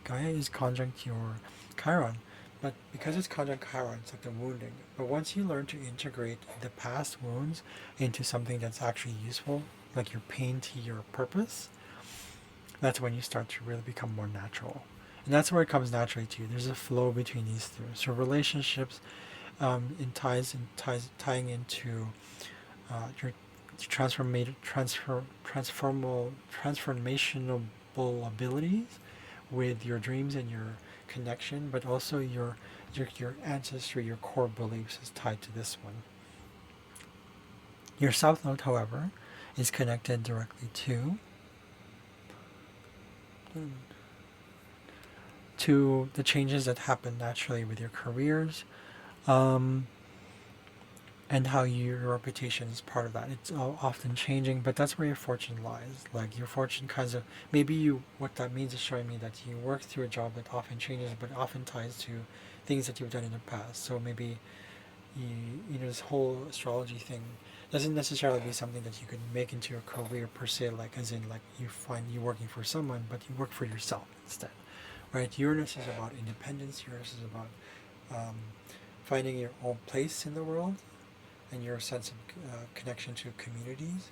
Gaia is conjunct your Chiron, but because it's conjunct Chiron, it's like the wounding. But once you learn to integrate the past wounds into something that's actually useful, like your pain to your purpose, that's when you start to really become more natural. And that's where it comes naturally to you. There's a flow between these two. So relationships, tying into your transformational abilities with your dreams and your connection, but also your ancestry, your core beliefs is tied to this one. Your south node, however, is connected directly to the changes that happen naturally with your careers, and how your reputation is part of that. It's often changing, but that's where your fortune lies. Like your fortune kinds of what that means is showing me that you work through a job that often changes, but often ties to things that you've done in the past. So maybe this whole astrology thing doesn't necessarily be something that you could make into a career per se, like as in like you find you working for someone, but you work for yourself instead, right? Uranus is about independence. Uranus is about finding your own place in the world and your sense of connection to communities,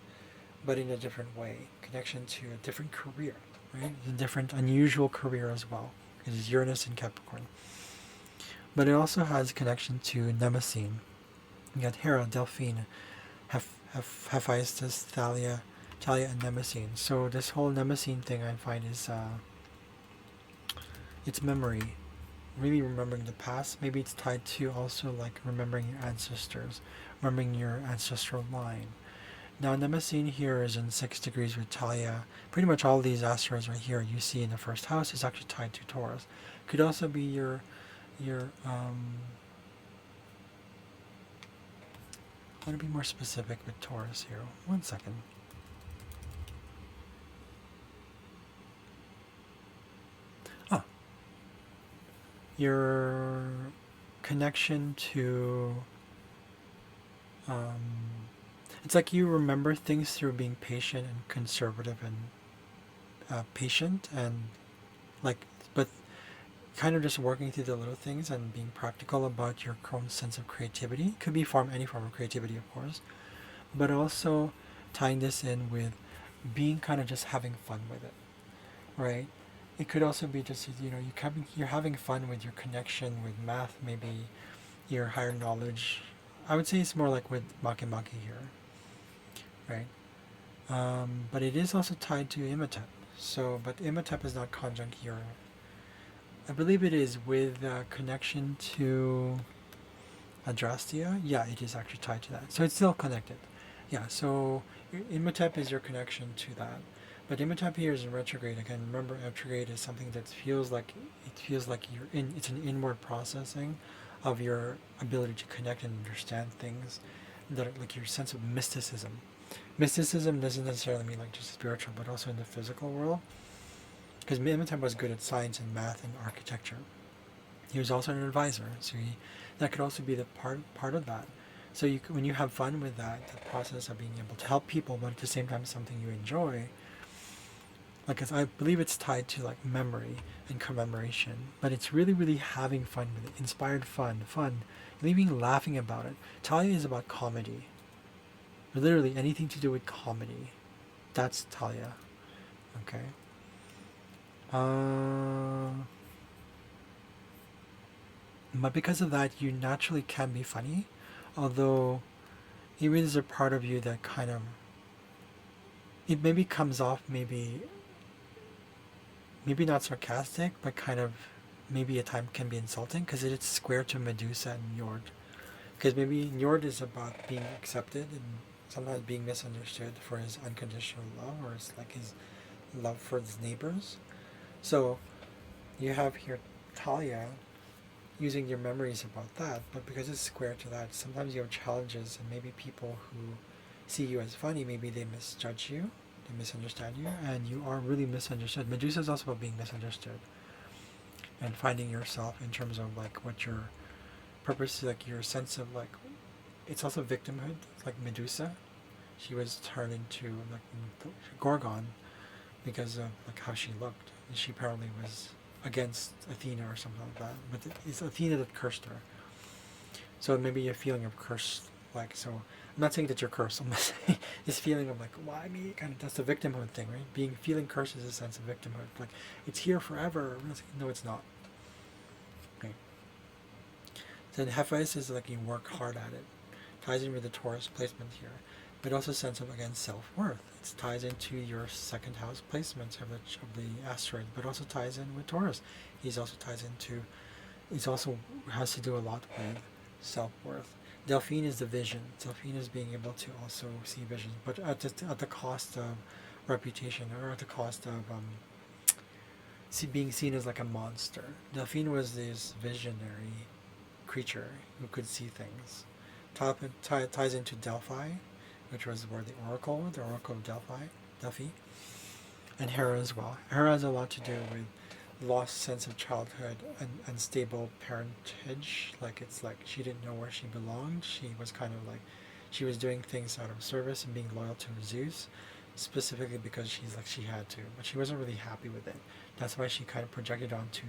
but in a different way, connection to a different career, right? A different, unusual career as well. It is Uranus in Capricorn. But it also has connection to Nemesis. You got Hera, Delphine, Hephaestus, Thalia, and Nemesis. So this whole Nemesis thing I find is it's memory, really remembering the past. Maybe it's tied to also like remembering your ancestors, remembering your ancestral line. Now Nemesis here is in 6 degrees with Talia. Pretty much all these asteroids right here you see in the first house is actually tied to Taurus. Could also be your I want to be more specific with Taurus here. One second. Ah, your connection to it's like you remember things through being patient and conservative and patient and like, but kind of just working through the little things and being practical about your own sense of creativity. Could be any form of creativity, of course, but also tying this in with being kind of just having fun with it, right? It could also be just you're having fun with your connection with math, maybe your higher knowledge. I would say it's more like with Makemake here, right? But it is also tied to Imhotep. So, but Imhotep is not conjunct here. I believe it is with connection to Adrastea. Yeah, it is actually tied to that. So it's still connected. Yeah, so Imhotep is your connection to that. But Imhotep here is in retrograde. Again, remember retrograde is something that feels like you're in. It's an inward processing of your ability to connect and understand things that are like your sense of mysticism. Mysticism doesn't necessarily mean like just spiritual, but also in the physical world. Because Imhotep was good at science and math and architecture. He was also an advisor, so that could also be the part of that. So when you have fun with that, the process of being able to help people, but at the same time something you enjoy, like I believe it's tied to like memory and commemoration, but it's really, really having fun with it, inspired fun, leaving laughing about it. Talia is about comedy, literally anything to do with comedy. That's Talia. Okay. But because of that, you naturally can be funny, although it really is a part of you that kind of it maybe comes off maybe not sarcastic, but kind of maybe at times can be insulting because it's square to Medusa and Njord. Because maybe Njord is about being accepted and sometimes being misunderstood for his unconditional love or his love for his neighbors. So you have here Talia using your memories about that, but because it's square to that, sometimes you have challenges and maybe people who see you as funny, maybe they misjudge you, they misunderstand you, and you are really misunderstood. Medusa is also about being misunderstood and finding yourself in terms of like what your purpose is, like your sense of like, it's also victimhood, like Medusa. She was turned into like Gorgon because of like how she looked. And she apparently was against Athena or something like that. But it's Athena that cursed her. So maybe a feeling of curse, like, so I'm not saying that you're cursed. I'm not saying this feeling of like, why me? Kind of that's the victimhood thing, right? Feeling cursed is a sense of victimhood. Like it's here forever. No, it's not. Okay. Then Hephaestus is like you work hard at it. Ties in with the Taurus placement here, but also sense of again self-worth. It ties into your second house placements of the asteroid, but also ties in with Taurus. He's also has to do a lot with self-worth. Delphine is the vision. Delphine is being able to also see visions, but at the cost of reputation or at the cost of being seen as like a monster. Delphine was this visionary creature who could see things. Ties into Delphi, which was where the Oracle of Delphi, and Hera as well. Hera has a lot to do with lost sense of childhood and unstable parentage. Like it's like she didn't know where she belonged. She was kind of like she was doing things out of service and being loyal to Zeus, specifically because she had to, but she wasn't really happy with it. That's why she kind of projected onto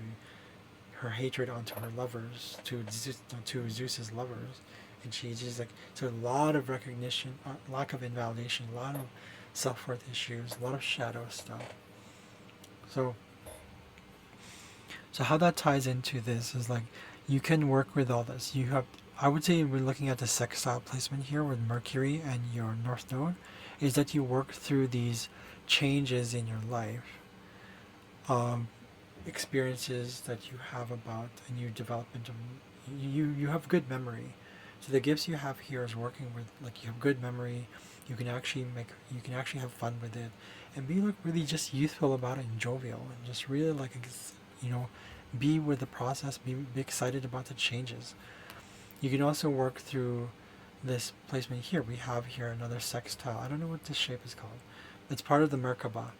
her hatred onto her lovers, to Zeus's lovers, and she just like so a lot of recognition, lack of invalidation, a lot of self-worth issues, a lot of shadow stuff. So how that ties into this is like you can work with all this. You have, I would say, we're looking at the sextile placement here with Mercury and your North Node, is that you work through these changes in your life, experiences that you have about, and you develop into, you have good memory. So the gifts you have here is working with like you have good memory. You can actually have fun with it, and be like really just youthful about it and jovial, and just really like you know be with the process, be excited about the changes. You can also work through this placement here. We have here another sextile. I don't know what this shape is called. It's part of the Merkaba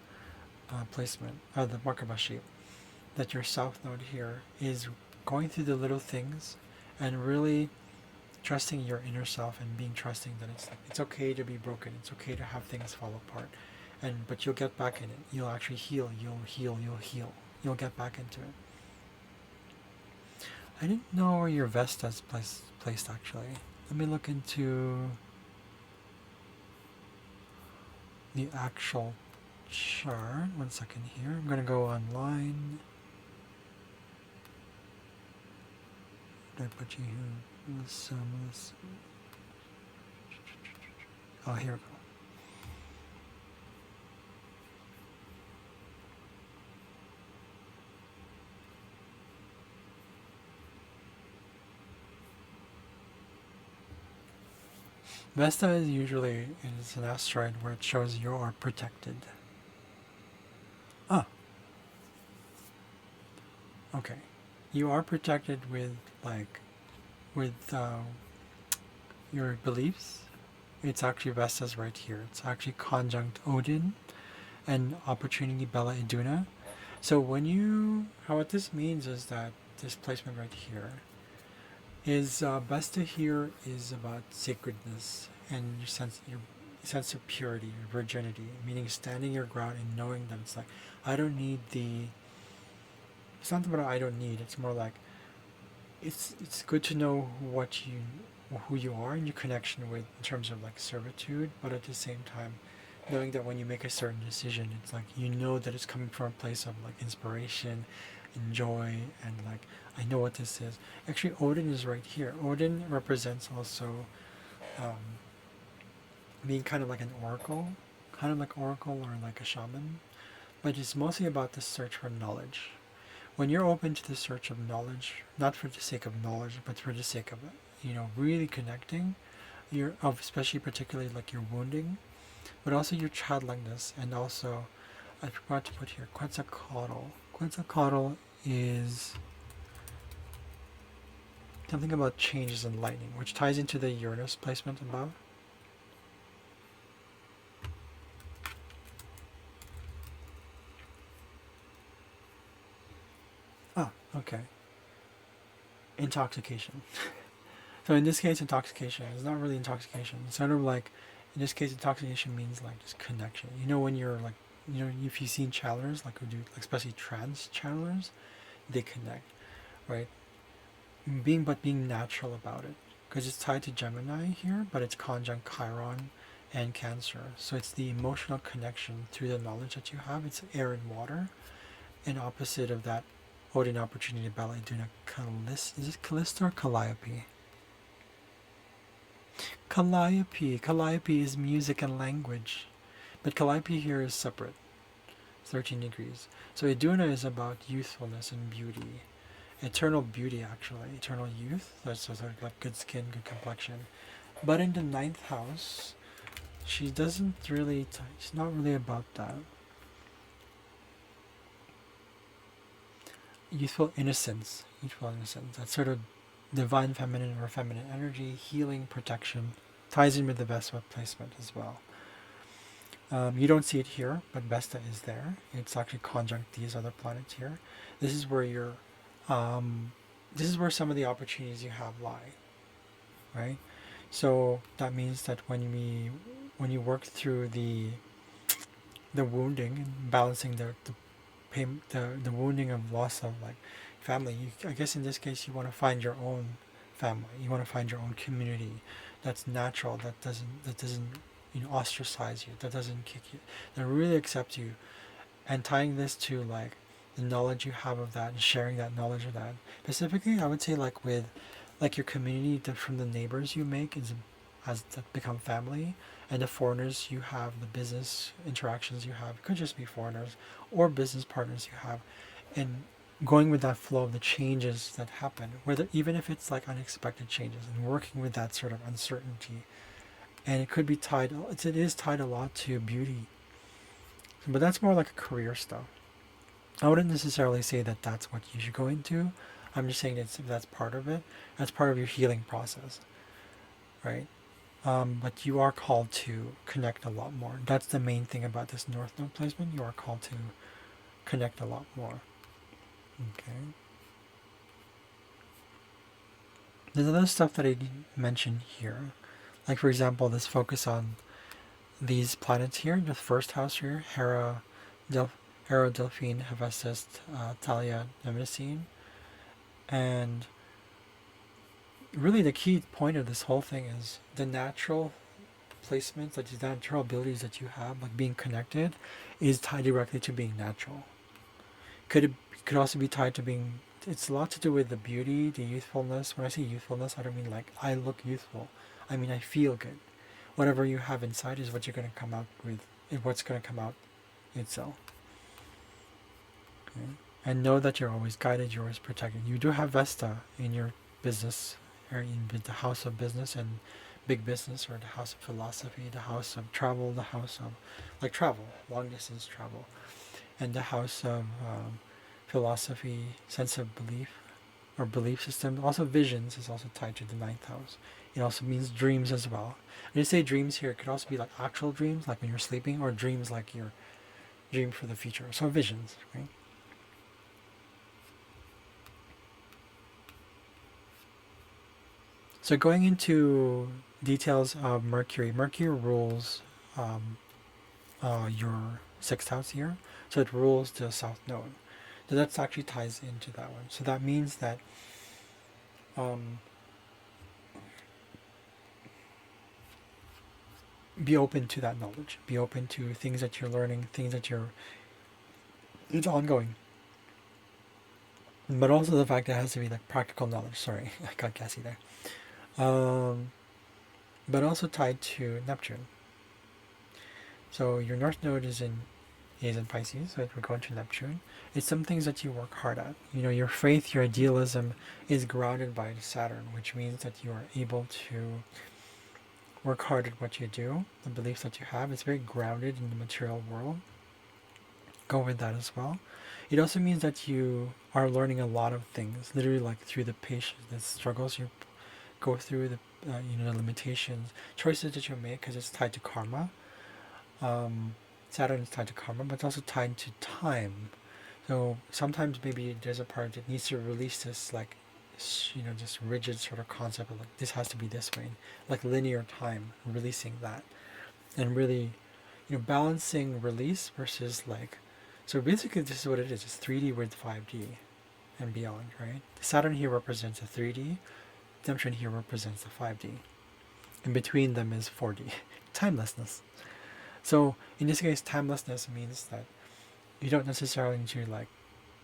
placement, the Merkaba shape. That your south node here is going through the little things and really trusting your inner self and being trusting that it's okay to be broken. It's okay to have things fall apart. But you'll get back in it. You'll actually heal. You'll heal. You'll heal. You'll get back into it. I didn't know where your Vesta's placed actually. Let me look into the actual chart. 1 second here. I'm gonna go online. Did I put you here? Oh, here we go. Vesta is usually an asteroid where it shows you are protected. Ah, okay. You are protected with your beliefs. It's actually Vesta's right here. It's actually conjunct Odin and opportunity Bella Iduna. So what this means is that this placement right here is Vesta here is about sacredness and your sense of purity, your virginity, meaning standing your ground and knowing that it's like I don't need the. It's not about I don't need. It's more like it's good to know who you are and your connection with in terms of like servitude, but at the same time knowing that when you make a certain decision it's like you know that it's coming from a place of like inspiration and joy and like I know what this is. Actually Odin is right here. Odin represents also being kind of like an oracle, or like a shaman, but it's mostly about the search for knowledge. When you're open to the search of knowledge, not for the sake of knowledge, but for the sake of really connecting, especially particularly like your wounding, but also your childlikeness, and also I forgot to put here Quetzalcoatl. Quetzalcoatl is something about changes in lightning, which ties into the Uranus placement above. Ah, okay. Intoxication. So in this case, intoxication is not really intoxication. It's sort of like, in this case, intoxication means like just connection. When you're like, if you've seen channelers, like who do, like especially trans channelers, they connect, right? Being natural about it, because it's tied to Gemini here, but it's conjunct Chiron and Cancer. So it's the emotional connection through the knowledge that you have. It's air and water, and opposite of that, Odin opportunity Bella Iduna Callisto. Is it Callisto or Calliope? Calliope. Calliope is music and language. But Calliope here is separate. 13 degrees. So Iduna is about youthfulness and beauty. Eternal beauty, actually. Eternal youth. That's sort of like good skin, good complexion. But in the 9th house, she doesn't really, she's not really about that. Youthful innocence. That sort of divine feminine or feminine energy, healing, protection, ties in with the Vesta placement as well. You don't see it here, but Vesta is there. It's actually conjunct these other planets here. This is where this is where some of the opportunities you have lie, right? So that means that when you work through the wounding and balancing the wounding of loss of like family, I guess in this case you want to find your own family. You want to find your own community that's natural, that doesn't ostracize you, that doesn't kick you, that really accepts you, and tying this to like the knowledge you have of that and sharing that knowledge of that. Specifically, I would say like with like your community from the neighbors you make has become family, and the foreigners you have, the business interactions you have, it could just be foreigners or business partners you have, and going with that flow of the changes that happen, whether even if it's like unexpected changes, and working with that sort of uncertainty. And it could be tied, it is tied a lot to beauty, but that's more like a career stuff. I wouldn't necessarily say that that's what you should go into. I'm just saying that's part of it. That's part of your healing process, right? But you are called to connect a lot more. That's the main thing about this North Node placement. You are called to connect a lot more. Okay. There's other stuff that I mentioned here. Like, for example, this focus on these planets here. The first house here, Del- Hera, Delphine, Hephaestus, Thalia, Mnemosyne. And really the key point of this whole thing is the natural placements, like the natural abilities that you have, like being connected, is tied directly to being natural. Could also be tied to being. It's a lot to do with the beauty, the youthfulness. When I say youthfulness, I don't mean like I look youthful. I mean I feel good. Whatever you have inside is what you're going to come out with. What's going to come out itself. Okay? And know that you're always guided. You're always protected. You do have Vesta in your business, or in the house of business and big business, or the house of philosophy, the house of travel, the house of like travel, long distance travel, and the house of philosophy, sense of belief or belief system. Also, visions is also tied to the ninth house. It also means dreams as well. When you say dreams here, it could also be like actual dreams, like when you're sleeping, or dreams like your dream for the future. So visions, right? So going into details of Mercury. Mercury rules um, your sixth house here, so it rules the south node. So that actually ties into that one. So that means that um, be open to that knowledge. Be open to things that you're learning, things that you're. It's ongoing, but also the fact that it has to be like practical knowledge. Sorry, I got gassy there. Um, but also tied to Neptune. So your north node is in Pisces, so we're going to Neptune. It's some things that you work hard at. You know, your faith, your idealism is grounded by Saturn, which means that you are able to work hard at what you do. The beliefs that you have, it's very grounded in the material world. Go with that as well. It also means that you are learning a lot of things, literally like through the patience, the struggles you go through, the limitations, choices that you make, because it's tied to karma. Saturn is tied to karma, but it's also tied to time. So sometimes maybe there's a part that needs to release this, like, just rigid sort of concept of like this has to be this way, like linear time, releasing that, and really, balancing release versus like. So basically, this is what it is. It's 3D with 5D and beyond, right? Saturn here represents a 3D. Neptune here represents the 5D. In between them is 4D, timelessness. So in this case, timelessness means that you don't necessarily need to like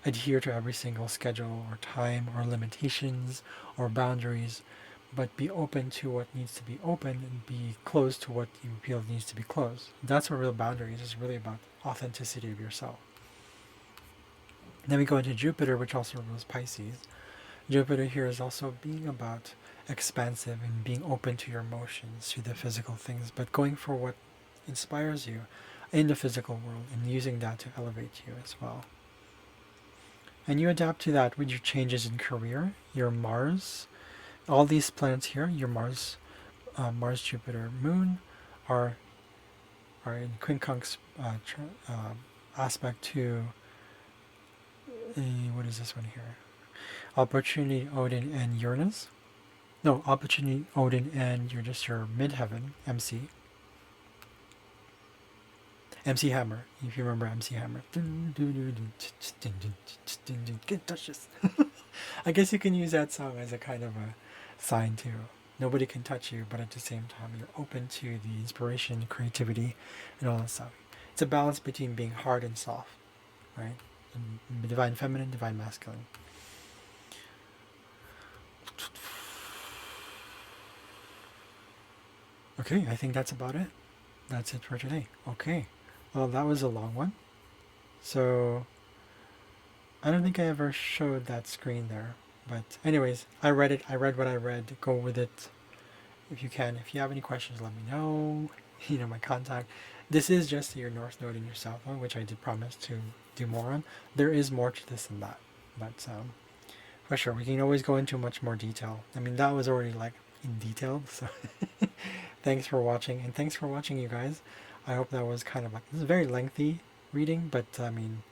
adhere to every single schedule or time or limitations or boundaries, but be open to what needs to be open and be closed to what you feel needs to be closed. That's what real boundaries is really about, authenticity of yourself. Then we go into Jupiter, which also rules Pisces. Jupiter here is also being about expansive and being open to your emotions, to the physical things, but going for what inspires you in the physical world and using that to elevate you as well. And you adapt to that with your changes in career, your Mars, all these planets here, your Mars, Jupiter, Moon, are in quincunx aspect to what is this one here? Opportunity, Odin, and Uranus. No, Opportunity, Odin, and your midheaven, MC. MC Hammer, if you remember MC Hammer. Can't touch this. I guess you can use that song as a kind of a sign too. Nobody can touch you, but at the same time, you're open to the inspiration, creativity, and all that stuff. It's a balance between being hard and soft, right? And divine feminine, divine masculine. Okay, I think that's about it. That's it for today. Okay. Well, that was a long one. So, I don't think I ever showed that screen there. But, anyways, I read it. I read what I read. Go with it if you can. If you have any questions, let me know. My contact. This is just your North Node and your South Node, which I did promise to do more on. There is more to this than that, but for sure we can always go into much more detail. I mean, that was already like in detail, so thanks for watching, and thanks for watching, you guys. I hope that was kind of like, this is a very lengthy reading, but I mean,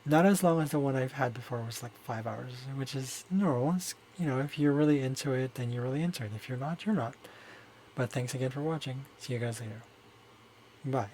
not as long as the one I've had before. It was like 5 hours, which is normal. It's, you know, if you're really into it, then you're really into it. If you're not, you're not. But thanks again for watching. See you guys later. Bye.